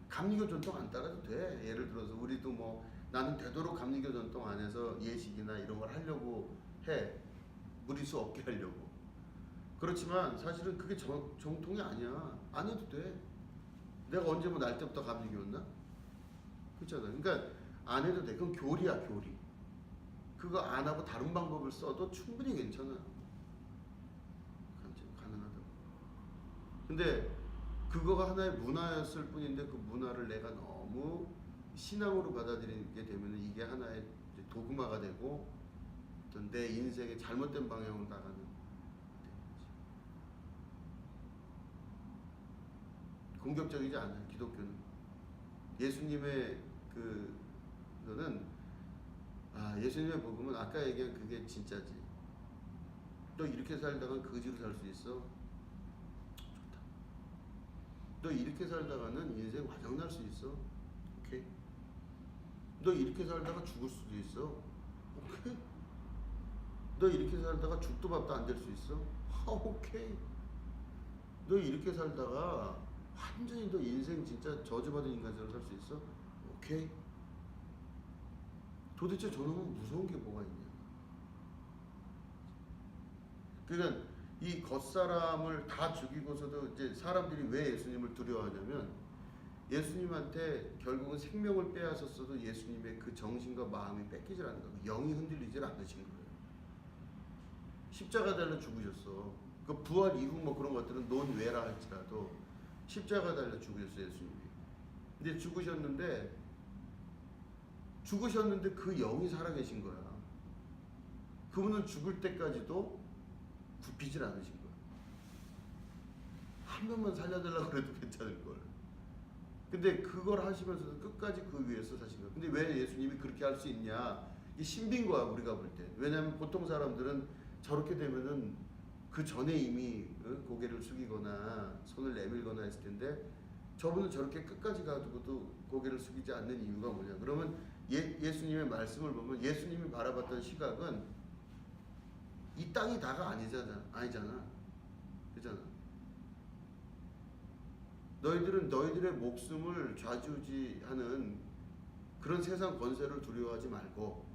감리교 전통 안 따라도 돼. 예를 들어서 우리도 뭐 나는 되도록 감리교 전통 안에서 예식이나 이런 걸 하려고 해. 무리수 없게 하려고. 그렇지만 사실은 그게 정통이 아니야. 안 해도 돼. 내가 언제 뭐 날 때부터 감리교였나? 그렇잖아. 그러니까 안 해도 돼. 그건 교리야, 교리. 그거 안 하고 다른 방법을 써도 충분히 괜찮아. 가능하다고. 근데 그거가 하나의 문화였을 뿐인데 그 문화를 내가 너무 신앙으로 받아들이게 되면 이게 하나의 도그마가 되고 어떤 내 인생의 잘못된 방향으로 나가는 거지. 공격적이지 않아요. 기독교는 예수님의 그거는 예수님의 복음은 아까 얘기한 그게 진짜지. 너 이렇게 살다가 거지로 살 수 있어? 좋다. 너 이렇게 살다가는 인생 화장날 수 있어? 오케이. 너 이렇게 살다가 죽을 수도 있어? 오케이. 너 이렇게 살다가 죽도 밥도 안 될 수 있어? 오케이. 너 이렇게 살다가 완전히 너 인생 진짜 저주받은 인간처럼 살 수 있어? 오케이. 도대체 저놈은 무서운 게 뭐가 있냐? 그러니까 이 겉사람을 다 죽이고서도 이제 사람들이 왜 예수님을 두려워하냐면 예수님한테 결국은 생명을 빼앗았어도 예수님의 그 정신과 마음이 뺏기질 않는 거예요. 영이 흔들리질 않으신 거예요. 십자가 달려 죽으셨어. 그 부활 이후 뭐 그런 것들은 논외라 할지라도 십자가 달려 죽으셨어요, 예수님이. 근데 죽으셨는데 그 영이 살아계신 거야. 그분은 죽을 때까지도 굽히질 않으신 거야. 한 명만 살려달라고 그래도 괜찮을 걸. 근데 그걸 하시면서도 끝까지 그 위에서 사신 거야. 근데 왜 예수님이 그렇게 할 수 있냐? 이게 신비인 거야, 우리가 볼 때. 왜냐하면 보통 사람들은 저렇게 되면은 그 전에 이미 고개를 숙이거나 손을 내밀거나 했을 텐데 저분은 저렇게 끝까지 가지고도 고개를 숙이지 않는 이유가 뭐냐? 그러면 예수님의 말씀을 보면 예수님이 바라봤던 시각은 이 땅이 다가 아니잖아. 그잖아. 너희들은 너희들의 목숨을 좌지우지하는 그런 세상 권세를 두려워하지 말고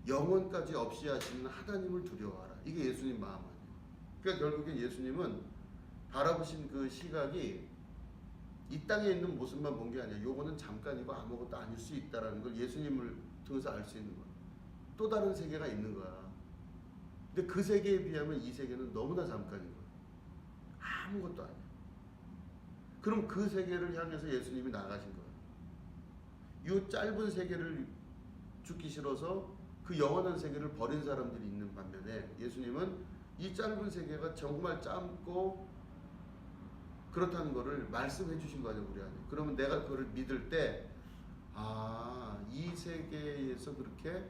영혼까지 없이 하시는 하나님을 두려워하라. 이게 예수님 마음 아니에요. 그러니까 결국엔 예수님은 바라보신 그 시각이 이 땅에 있는 모습만 본 게 아니야. 요거는 잠깐이고 아무것도 아닐 수 있다라는 걸 예수님을 통해서 알 수 있는 거야. 또 다른 세계가 있는 거야. 근데 그 세계에 비하면 이 세계는 너무나 잠깐인 거야. 아무것도 아니야. 그럼 그 세계를 향해서 예수님이 나가신 거야. 이 짧은 세계를 죽기 싫어서 그 영원한 세계를 버린 사람들이 있는 반면에 예수님은 이 짧은 세계가 정말 짧고 그렇다는 거를 말씀해 주신 거 아니에요, 우리 안에. 그러면 내가 그걸 믿을 때, 아, 이 세계에서 그렇게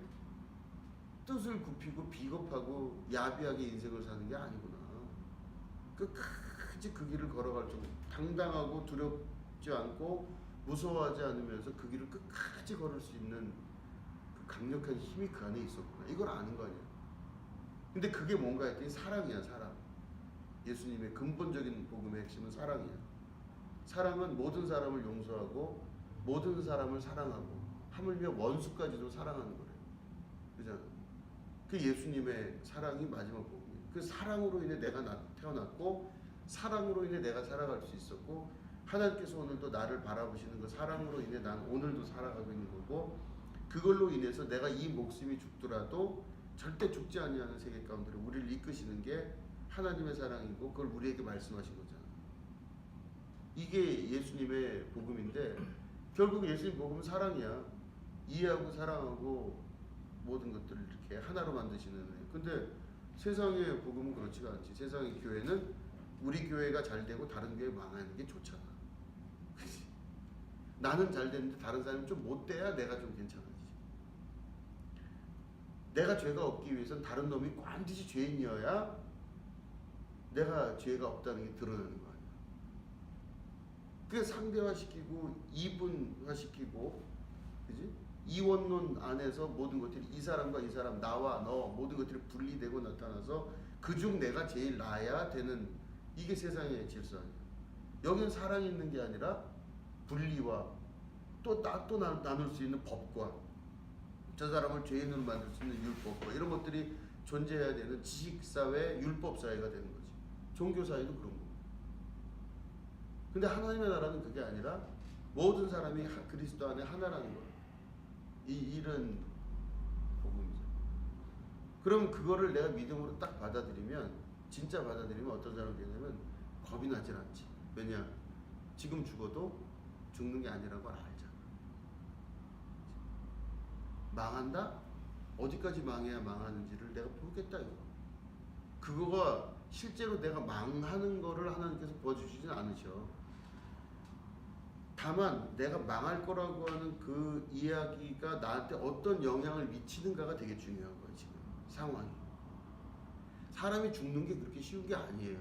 뜻을 굽히고 비겁하고 야비하게 인생을 사는 게 아니구나. 끝까지 그 길을 걸어갈 정도, 당당하고 두렵지 않고 무서워하지 않으면서 그 길을 끝까지 걸을 수 있는 그 강력한 힘이 그 안에 있었구나. 이걸 아는 거 아니야. 근데 그게 뭔가 했더니 사랑이야, 사랑. 예수님의 근본적인 복음의 핵심은 사랑이야. 사랑은 모든 사람을 용서하고 모든 사람을 사랑하고 하물며 원수까지도 사랑하는 거래요. 그잖아. 그 예수님의 사랑이 마지막 복음이에요. 그 사랑으로 인해 내가 태어났고 사랑으로 인해 내가 살아갈 수 있었고 하나님께서 오늘도 나를 바라보시는 그 사랑으로 인해 난 오늘도 살아가고 있는 거고 그걸로 인해서 내가 이 목숨이 죽더라도 절대 죽지 아니하는 세계 가운데로 우리를 이끄시는 게 하나님의 사랑이고 그걸 우리에게 말씀하신 거잖아. 이게 예수님의 복음인데 결국 예수님 복음은 사랑이야. 이해하고 사랑하고 모든 것들을 이렇게 하나로 만드시는 애. 근데 세상의 복음은 그렇지가 않지. 세상의 교회는 우리 교회가 잘 되고 다른 교회 망하는 게 좋잖아. 그치? 나는 잘 되는데 다른 사람이 좀 못 돼야 내가 좀 괜찮아지지. 내가 죄가 없기 위해서는 다른 놈이 반드시 죄인이어야 내가 죄가 없다는 게 드러나는 거 아니야. 그 상대화시키고 이분화시키고, 그지? 이원론 안에서 모든 것들이 이 사람과 이 사람, 나와 너 모든 것들이 분리되고 나타나서 그중 내가 제일 나야 되는 이게 세상의 질서 아니야. 여기는 사랑이 있는 게 아니라 분리와 또 나눌 수 있는 법과 저 사람을 죄인으로 만들 수 있는 율법과 이런 것들이 존재해야 되는 지식사회, 율법사회가 되는 거지. 종교사회도 그런 거고. 근데 하나님의 나라는 그게 아니라 모든 사람이 그리스도 안에 하나라는 거야. 이런 복음이죠. 그럼 그거를 내가 믿음으로 딱 받아들이면 진짜 받아들이면 어떤 사람이 되냐면 겁이 나질 않지. 왜냐? 지금 죽어도 죽는 게 아니라고 알잖아. 망한다? 어디까지 망해야 망하는지를 내가 보겠다 이거. 그거가 실제로 내가 망하는 거를 하나님께서 보여주시진 않으셔. 다만 내가 망할 거라고 하는 그 이야기가 나한테 어떤 영향을 미치는가가 되게 중요한 거야 지금 상황이. 사람이 죽는 게 그렇게 쉬운 게 아니에요.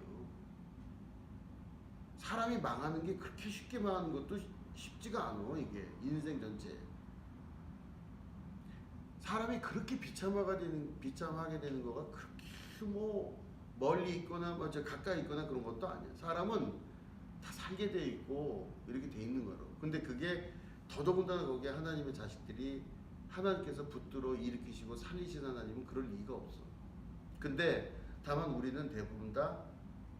사람이 망하는 게 그렇게 쉽게 망하는 것도 쉽지가 않아. 이게 인생 전체 사람이 그렇게 비참하게 되는 거가 그렇게 뭐 멀리 있거나 뭐 가까이 있거나 그런 것도 아니야. 사람은 다 살게 돼 있고 이렇게 돼 있는 거로. 근데 그게 더더군다나 거기에 하나님의 자식들이 하나님께서 붙들어 일으키시고 살리신 하나님은 그럴 리가 없어. 근데 다만 우리는 대부분 다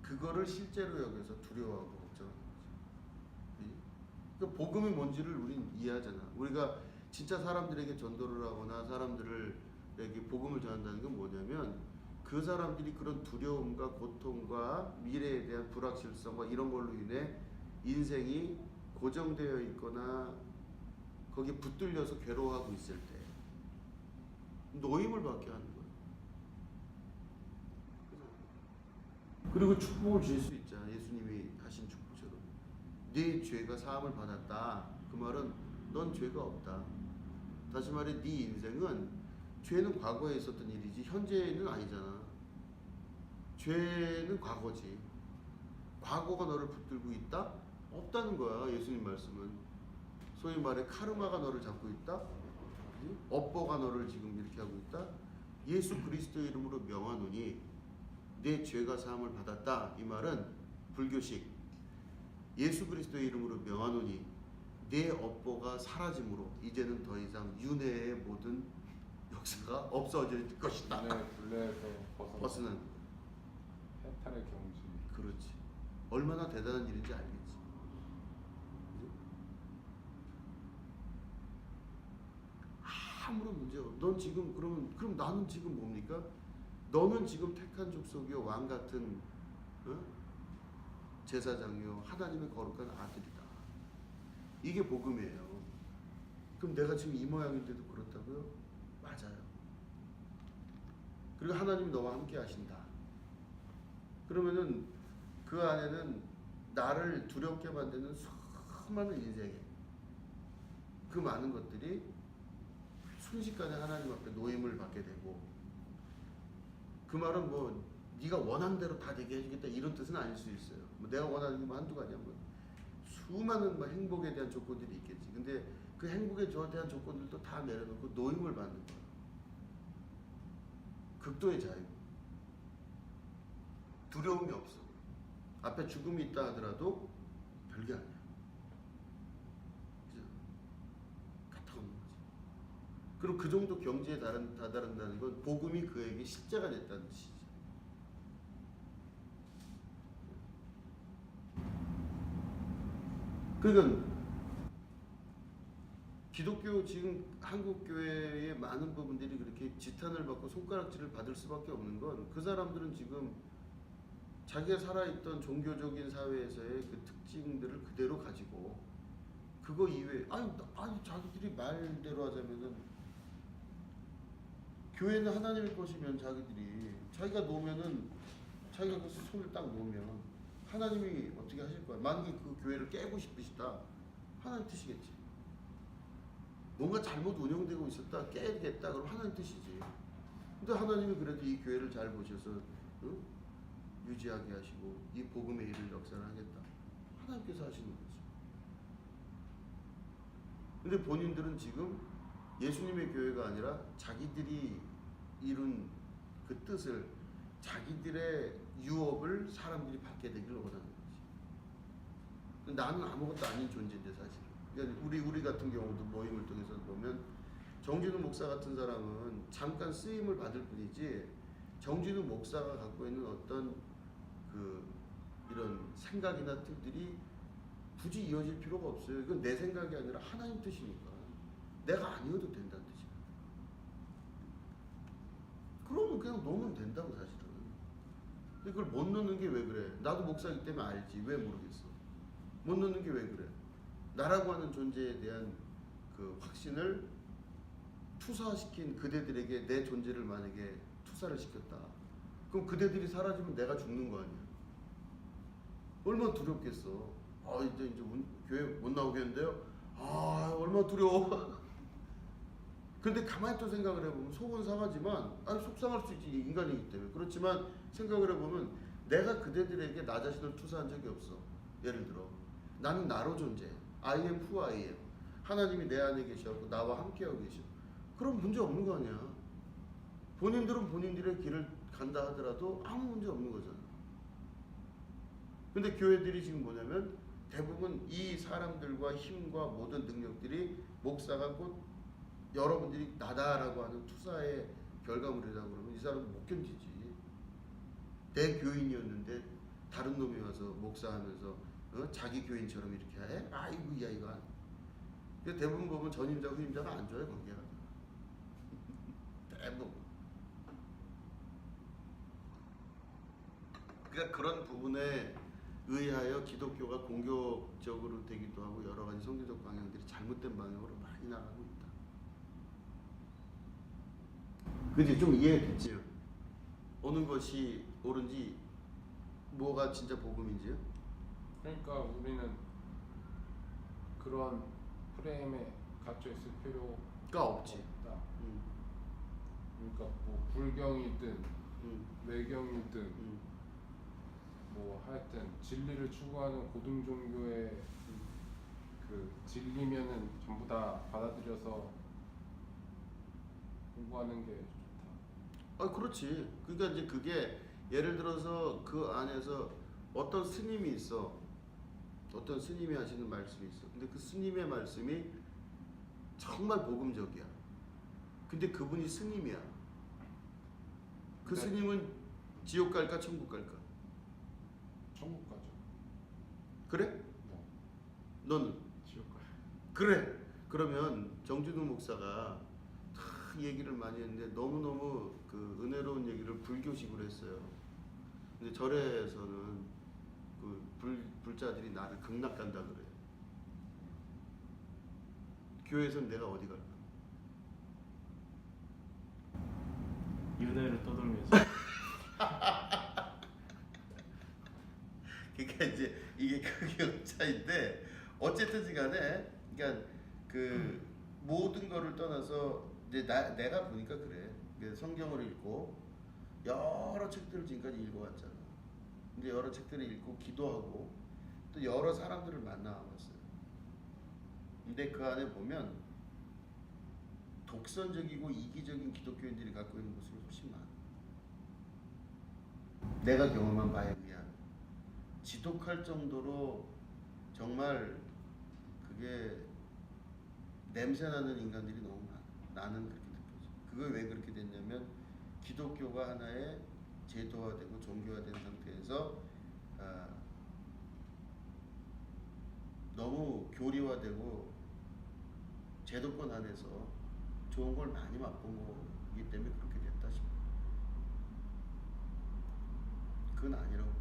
그거를 실제로 여기서 두려워하고 걱정하는 거지. 그 복음이 뭔지를 우린 이해하잖아. 우리가 진짜 사람들에게 전도를 하거나 사람들에게 복음을 전한다는 건 뭐냐면 그 사람들이 그런 두려움과 고통과 미래에 대한 불확실성과 이런 걸로 인해 인생이 고정되어 있거나 거기에 붙들려서 괴로워하고 있을 때 노임을 받게 하는 거예요. 그리고 축복을 줄 수 있잖아. 예수님이 하신 축복처럼 네 죄가 사함을 받았다. 그 말은 넌 죄가 없다. 다시 말해 네 인생은 죄는 과거에 있었던 일이지 현재는 아니잖아. 죄는 과거지. 과거가 너를 붙들고 있다? 없다는 거야. 예수님 말씀은. 소위 말해 카르마가 너를 잡고 있다? 업보가 너를 지금 이렇게 하고 있다? 예수 그리스도의 이름으로 명하노니 내 죄가 사함을 받았다. 이 말은 불교식 예수 그리스도의 이름으로 명하노니 내 업보가 사라짐으로 이제는 더 이상 윤회의 모든 역사가 없어질 것이다. 굴레에서 벗어난. 해탈의 경지. 그렇지. 얼마나 대단한 일인지 알겠지. 그지? 아무런 문제 없. 넌 지금 그럼 나는 지금 뭡니까? 너는 지금 택한 족속이요 왕 같은 제사장이요 하나님의 거룩한 아들이다. 이게 복음이에요. 그럼 내가 지금 이 모양인데도 그렇다고요? 맞아요. 그리고 하나님이 너와 함께 하신다. 그러면은 그 안에는 나를 두렵게 만드는 수많은 인생에 그 많은 것들이 순식간에 하나님 앞에 노임을 받게 되고, 그 말은 뭐 네가 원하는 대로 다 되게 해주겠다 이런 뜻은 아닐 수 있어요. 뭐 내가 원하는 게 한두 가지야. 뭐 수많은 뭐 행복에 대한 조건들이 있겠지. 근데 그 행복에 대한 조건들도 다 내려놓고 노임을 받는 거야. 극도의 자유. 두려움이 없어. 앞에 죽음이 있다 하더라도 별게 아니야. 그죠? 갖다 없는 거지. 그리고 그 정도 경지에 다다른다는 건 복음이 그에게 십자가 됐다는 뜻이지. 그러니까 기독교 지금 한국 교회의 많은 부분들이 그렇게 지탄을 받고 손가락질을 받을 수밖에 없는 건 그 사람들은 지금 자기가 살아있던 종교적인 사회에서의 그 특징들을 그대로 가지고 그거 이외에 아니 자기들이 말대로 하자면은 교회는 하나님의 것이면 자기가 놓으면은 자기가 그 손을 딱 놓으면 하나님이 어떻게 하실 거야? 만약에 그 교회를 깨고 싶으시다, 하나님 뜻이겠지. 뭔가 잘못 운영되고 있었다, 깨야겠다, 그럼 하나님 뜻이지. 근데 하나님이 그래도 이 교회를 잘 보셔서 유지하게 하시고 이 복음의 일을 역사하겠다, 하나님께서 하시는 거지. 근데 본인들은 지금 예수님의 교회가 아니라 자기들이 이룬 그 뜻을, 자기들의 유업을 사람들이 받게 되기를 원하는 거지. 나는 아무것도 아닌 존재인데 사실. 그러니까 우리 같은 경우도 모임을 통해서 보면 정진우 목사 같은 사람은 잠깐 쓰임을 받을 뿐이지, 정진우 목사가 갖고 있는 어떤 그 이런 생각이나 뜻들이 굳이 이어질 필요가 없어요. 이건 내 생각이 아니라 하나님 뜻이니까 내가 아니어도 된다는 뜻이야. 그러면 그냥 놓으면 된다고 사실은. 근데 그걸 못 놓는 게 왜 그래? 나도 목사이기 때문에 알지. 왜 모르겠어? 못 놓는 게 왜 그래? 나라고 하는 존재에 대한 그 확신을 투사시킨 그대들에게 내 존재를 만약에 투사를 시켰다, 그럼 그대들이 사라지면 내가 죽는 거 아니야? 얼마나 두렵겠어. 이제 교회 못 나오겠는데요? 얼마나 두려워. 근데 가만히 또 생각을 해보면 속은 상하지만, 속상할 수 있지, 인간이기 때문에. 그렇지만 생각을 해보면 내가 그대들에게 나 자신을 투사한 적이 없어. 예를 들어 나는 나로 존재해. I am who I am. 하나님이 내 안에 계셔서 나와 함께하고 계셔. 그럼 문제 없는 거 아니야. 본인들은 본인들의 길을 간다 하더라도 아무 문제 없는 거잖아. 근데 교회들이 지금 뭐냐면 대부분 이 사람들과 힘과 모든 능력들이 목사가 곧 여러분들이 나다라고 하는 투사의 결과물이라고 그러면 이 사람은 못 견디지. 내 교인이었는데 다른 놈이 와서 목사하면서 자기 교인처럼 이렇게 해? 아이고 야 이거. 대부분 보면 전임자 후임자가 안 좋아요, 관계가. 대부분. 그러니까 그런 부분에 의하여 기독교가 공격적으로 되기도 하고 여러 가지 성경적 방향들이 잘못된 방향으로 많이 나가고 있다. 그지? 좀 이해됐지요? 어느 것이 옳은지, 뭐가 진짜 복음인지요? 그러니까 우리는 그런 프레임에 갇혀 있을 필요가 없지. 없다. 그러니까 뭐 불경이든 외경이든 뭐 하여튼 진리를 추구하는 고등 종교의 그 진리면은 전부 다 받아들여서 공부하는 게 좋다. 그렇지. 그러니까 이제 그게 예를 들어서 그 안에서 어떤 스님이 있어. 어떤 스님이 하시는 말씀이 있어. 근데 그 스님의 말씀이 정말 복음적이야. 근데 그분이 스님이야. 그 네. 스님은 지옥 갈까 천국 갈까? 천국 가죠. 그래? 네. 너는? 지옥 가요. 그래. 그러면 정진우 목사가 다 얘기를 많이 했는데 너무너무 그 은혜로운 얘기를 불교식으로 했어요. 근데 절에서는 그 불자들이 나를 극락간다 그래. 교회에서는 내가 어디 갈까? 윤회를 떠돌면서 그러니까 이제 이게 크게 차인데 어쨌든 간에 그러니까 그 모든 거를 떠나서 이제 내가 보니까 그래. 성경을 읽고 여러 책들을 지금까지 읽어왔잖아. 근데 여러 책들을 읽고 기도하고 또 여러 사람들을 만나봤어요. 근데 그 안에 보면 독선적이고 이기적인 기독교인들이 갖고 있는 모습이 훨씬 많아. 내가 경험한 바에 의한 지독할 정도로 정말 그게 냄새나는 인간들이 너무 많아. 나는 그렇게 느껴져. 그게 왜 그렇게 됐냐면 기독교가 하나의 제도화되고 종교화된 상태에서 너무 교리화되고 제도권 안에서 좋은 걸 많이 맛본 거기 때문에 그렇게 됐다 싶어. 그건 아니라고.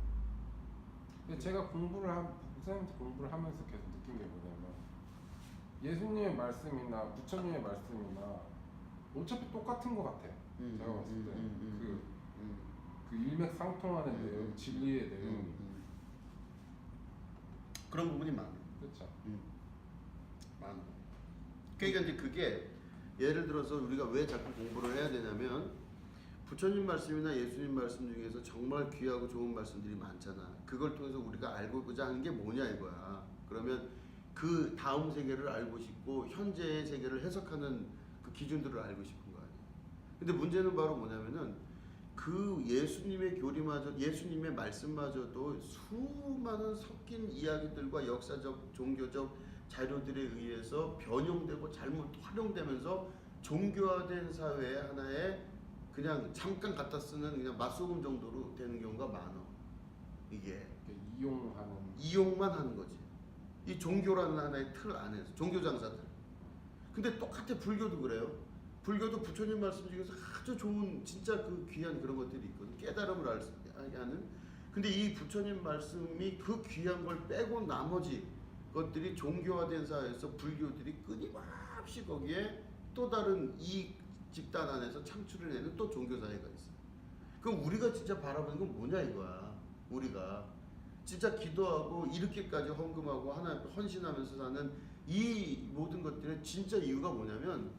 근데 제가 목사님한테 공부를 하면서 계속 느낀 게 뭐냐면 예수님의 말씀이나 부처님의 말씀이나 어차피 똑같은 것 같아요. 제가 봤을 때 그 일맥상통하는 내용, 진리의 내용이 그런 부분이 많아. 그렇죠. 많아. 그러니까 이제 그게 예를 들어서 우리가 왜 자꾸 공부를 해야 되냐면 부처님 말씀이나 예수님 말씀 중에서 정말 귀하고 좋은 말씀들이 많잖아. 그걸 통해서 우리가 알고자 하는 게 뭐냐 이거야. 그러면 그 다음 세계를 알고 싶고 현재의 세계를 해석하는 그 기준들을 알고 싶은 거 아니야. 근데 문제는 바로 뭐냐면은 그 예수님의 교리마저, 예수님의 말씀마저도 수많은 섞인 이야기들과 역사적, 종교적 자료들에 의해서 변형되고 잘못 활용되면서 종교화된 사회의 하나의 그냥 잠깐 갖다 쓰는 그냥 맛소금 정도로 되는 경우가 많아. 이게 이용만 하는 거지. 이 종교라는 하나의 틀 안에서 종교 장사들. 근데 똑같아. 불교도 그래요. 불교도 부처님 말씀 중에서 아주 좋은 진짜 그 귀한 그런 것들이 있거든. 깨달음을 알게 하는. 근데 이 부처님 말씀이 그 귀한 걸 빼고 나머지 것들이 종교화된 사회에서 불교들이 끊임없이 거기에 또 다른 이익 집단 안에서 창출을 해내는 또 종교 사회가 있어. 그럼 우리가 진짜 바라보는 건 뭐냐 이거야. 우리가 진짜 기도하고 이렇게까지 헌금하고 하나 헌신하면서 사는 이 모든 것들의 진짜 이유가 뭐냐면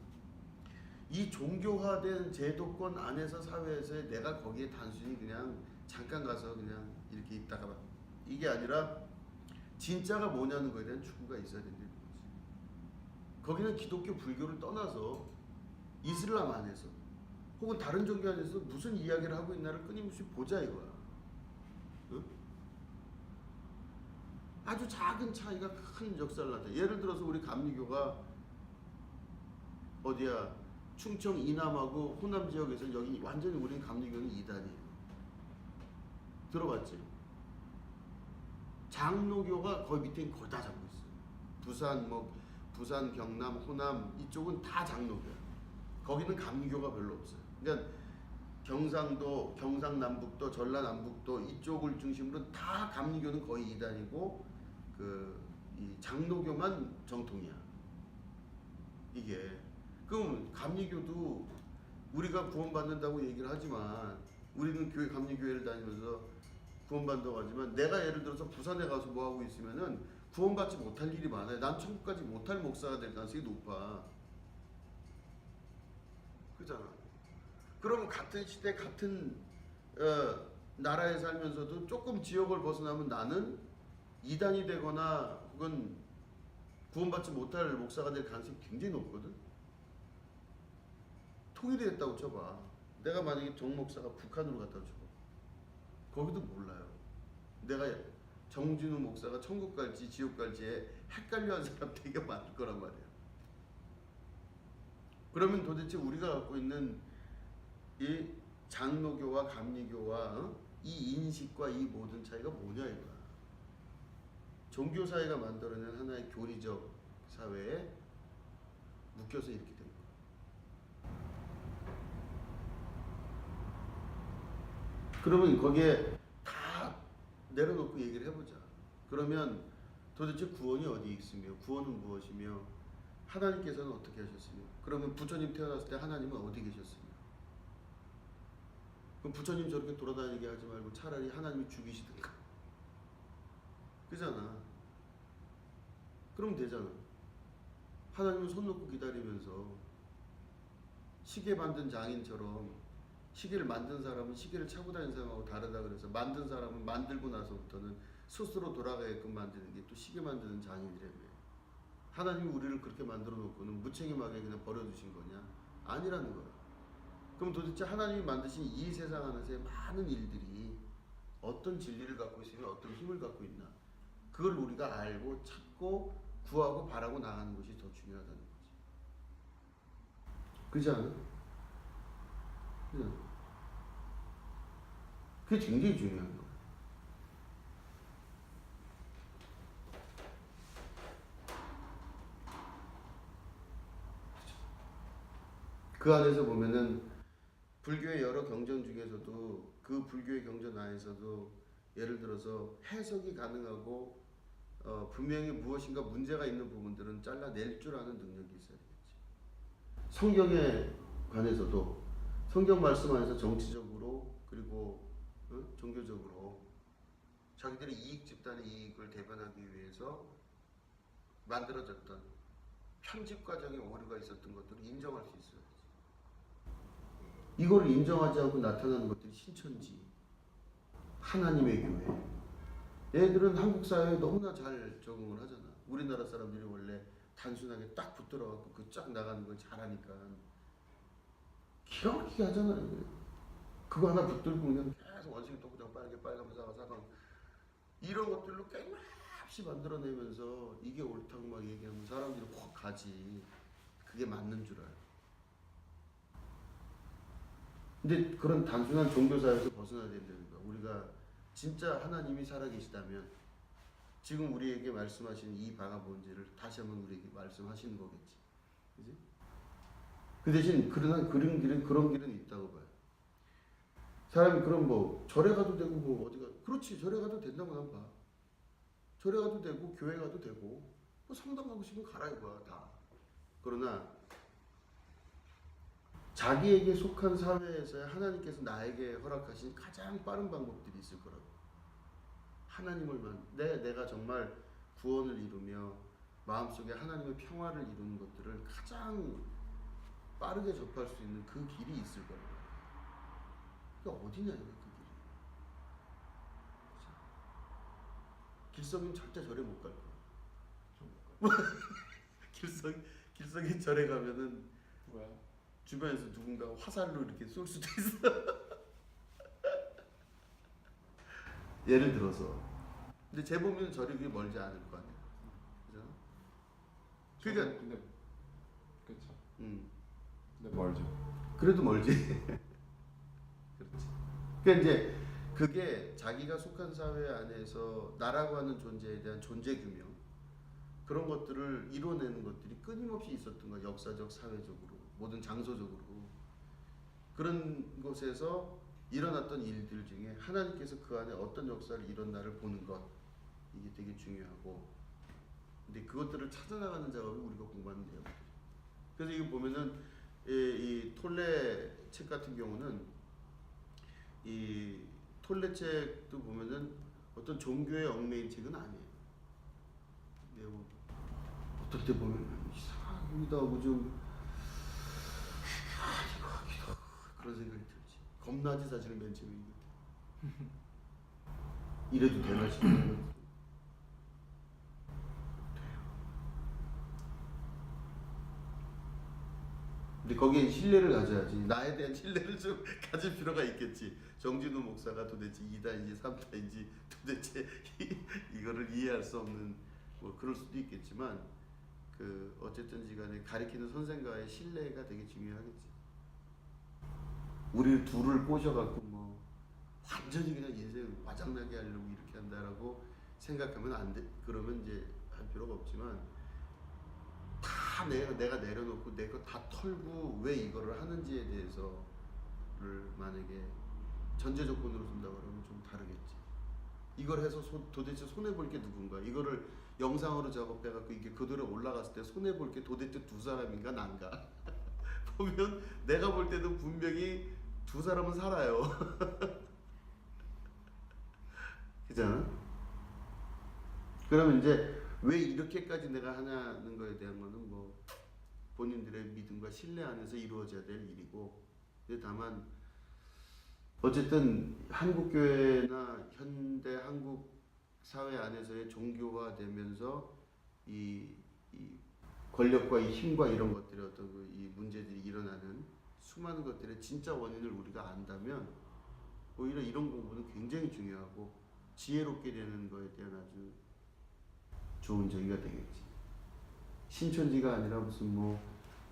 이 종교화된 제도권 안에서 사회에서 내가 거기에 단순히 그냥 잠깐 가서 그냥 이렇게 있다가 이게 아니라 진짜가 뭐냐는 거에 대한 추구가 있어야 된다는 거지. 거기는 기독교 불교를 떠나서 이슬람 안에서 혹은 다른 종교 안에서 무슨 이야기를 하고 있나를 끊임없이 보자 이거야. 응? 아주 작은 차이가 큰 역사를 나타. 예를 들어서 우리 감리교가 어디야? 충청 이남하고 호남 지역에서 여기 완전히 우리는 감리교는 이단이에요. 들어봤지? 장로교가 거의 밑에 거의 다 잡고 있어요. 부산, 경남, 호남 이쪽은 다 장로교야. 거기는 감리교가 별로 없어요. 그러니까 경상도, 경상남북도, 전라남북도 이쪽을 중심으로 다 감리교는 거의 이단이고 이 장로교만 정통이야. 이게 그럼 감리교도 우리가 구원받는다고 얘기를 하지만 우리는 감리교회를 다니면서 구원받는다고 하지만 내가 예를 들어서 부산에 가서 뭐 하고 있으면은 구원받지 못할 일이 많아요. 난 천국까지 못할 목사가 될 가능성이 높아. 그렇잖아. 그러면 같은 시대 같은 나라에 살면서도 조금 지역을 벗어나면 나는 이단이 되거나 혹은 구원받지 못할 목사가 될 가능성이 굉장히 높거든. 통일이 됐다고 쳐봐. 내가 만약에 정 목사가 북한으로 갔다고 쳐봐. 거기도 몰라요. 내가 정진우 목사가 천국 갈지 지옥 갈지에 헷갈려하는 사람 되게 많을 거란 말이야. 그러면 도대체 우리가 갖고 있는 이 장로교와 감리교와 이 인식과 이 모든 차이가 뭐냐 이거야. 종교 사회가 만들어낸 하나의 교리적 사회에 묶여서 이렇게 된 거야. 그러면 거기에 다 내려놓고 얘기를 해보자. 그러면 도대체 구원이 어디 있으며 구원은 무엇이며 하나님께서는 어떻게 하셨으며 그러면 부처님 태어났을 때 하나님은 어디 계셨으며 그럼 부처님 저렇게 돌아다니게 하지 말고 차라리 하나님이 죽이시든가 그잖아. 그러면 되잖아. 하나님은 손 놓고 기다리면서 시계 만든 장인처럼 시계를 만든 사람은 시계를 차고 다니는 사람하고 다르다 그래서 만든 사람은 만들고 나서부터는 스스로 돌아가게끔 만드는 게 또 시계 만드는 장인이라며. 하나님이 우리를 그렇게 만들어 놓고는 무책임하게 그냥 버려두신 거냐? 아니라는 거야. 그럼 도대체 하나님이 만드신 이 세상 안에서의 많은 일들이 어떤 진리를 갖고 있으며 어떤 힘을 갖고 있나? 그걸 우리가 알고 찾고 구하고 바라고 나가는 것이 더 중요하다는 거지. 그렇지 않아? 그게 굉장히 중요한 거야. 그 안에서 보면은 불교의 여러 경전 중에서도 그 불교의 경전 안에서도 예를 들어서 해석이 가능하고 분명히 무엇인가 문제가 있는 부분들은 잘라낼 줄 아는 능력이 있어야 되겠지. 성경에 관해서도 성경 말씀 안에서 정치적으로 그리고 종교적으로 자기들의 이익 집단의 이익을 대변하기 위해서 만들어졌던 편집 과정에 오류가 있었던 것들을 인정할 수 있어야지. 이걸 인정하지 않고 나타나는 것들이 신천지, 하나님의 교회. 얘들은 한국 사회에 너무나 잘 적응을 하잖아. 우리나라 사람들이 원래 단순하게 딱 붙들어갖고 그 쫙 나가는 걸 잘하니까 기가 막히게 하잖아요. 그거 하나 붙들고 그냥 계속 원숭이 똥구장 빨개 빨가면서 사방 이런 것들로 끊임없이 만들어내면서 이게 옳다고 막 얘기하면 사람들이 확 가지. 그게 맞는 줄 알아. 근데 그런 단순한 종교사에서 벗어나야 된다는 거야. 우리가 진짜 하나님이 살아계시다면 지금 우리에게 말씀하시는 이 바가 뭔지를 다시 한번 우리에게 말씀하시는 거겠지. 그지? 그 대신 그런 길은 있다고 봐요. 사람이 그럼 뭐 절에 가도 되고 뭐 어디가 그렇지 절에 가도 된다고 난 봐. 절에 가도 되고 교회 가도 되고 뭐 성당 가고 싶으면 가라 이거야 다. 그러나 자기에게 속한 사회에서 하나님께서 나에게 허락하신 가장 빠른 방법들이 있을 거라고. 내가 정말 구원을 이루며 마음속에 하나님의 평화를 이루는 것들을 가장 빠르게 접할 수 있는 그 길이 있을 거라고. 그게 어디냐 이거 그 길이. 길석이는 절대 절에 못 갈 거야. 길석이 절에 가면은 뭐야? 주변에서 누군가 화살로 이렇게 쏠 수도 있어. 예를 들어서. 근데 재보면 절이 그게 멀지 않을 거 아니야. 그죠? 그러니까 근데 그렇죠. 근데 근데 멀죠. 그래도 멀지. 그렇지. 그러니까 이제 그게 자기가 속한 사회 안에서 나라고 하는 존재에 대한 존재 규명 그런 것들을 이뤄내는 것들이 끊임없이 있었던 거야. 역사적, 사회적으로, 모든 장소적으로. 그런 곳에서 일어났던 일들 중에 하나님께서 그 안에 어떤 역사를 일어나를 보는 것 이게 되게 중요하고 근데 그것들을 찾아나가는 작업이 우리가 공부하는 내용이죠. 그래서 이거 보면은 이 톨레 책 같은 경우는 이 톨레 책도 보면은 어떤 종교에 얽매인 책은 아니에요. 매우 어떨 때 보면 이상하기도 하고 좀 이거 하기도 하고 그런 생각이 들지. 겁나지 사실은 맨 처음에 이래도 되나 싶은 거. 근데 거기에 신뢰를 가져야지. 나에 대한 신뢰를 좀 가질 필요가 있겠지. 정진우 목사가 도대체 2단인지 3단인지 도대체 이거를 이해할 수 없는 뭐 그럴 수도 있겠지만 그 어쨌든지 간에 가리키는 선생과의 신뢰가 되게 중요하겠지. 우리 둘을 꼬셔갖고 뭐 완전히 그냥 인생 와장나게 하려고 이렇게 한다라고 생각하면 안 돼. 그러면 이제 할 필요가 없지만 다 내가 내려놓고 내 거 다 털고 왜 이거를 하는지에 대해서를 만약에 전제 조건으로 둔다고 그러면 좀 다르겠지. 이걸 해서 도대체 손해볼 게 누군가. 이거를 영상으로 작업해갖고 이게 그대로 올라갔을 때 손해볼 게 도대체 두 사람인가 난가. 보면 내가 볼 때는 분명히 두 사람은 살아요. 그잖아? 그러면 이제 왜 이렇게까지 내가 하냐는 거에 대한 거는 뭐 본인들의 믿음과 신뢰 안에서 이루어져야 될 일이고, 근데 다만 어쨌든 한국 교회나 현대 한국 사회 안에서의 종교화되면서 이 권력과 이 힘과 이런 것들의 어떤 이 문제들이 일어나는 수많은 것들의 진짜 원인을 우리가 안다면 오히려 이런 공부는 굉장히 중요하고 지혜롭게 되는 거에 대한 아주 좋은 저기가 되겠지. 신천지가 아니라 무슨 뭐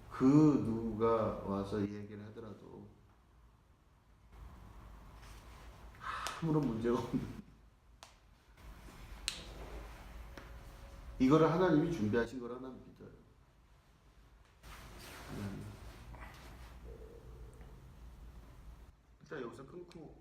그 누가 와서 얘기를 하더라도 아무런 문제가 없는, 이거를 하나님이 준비하신 거라 난 믿어요. 일단 여기서 끊고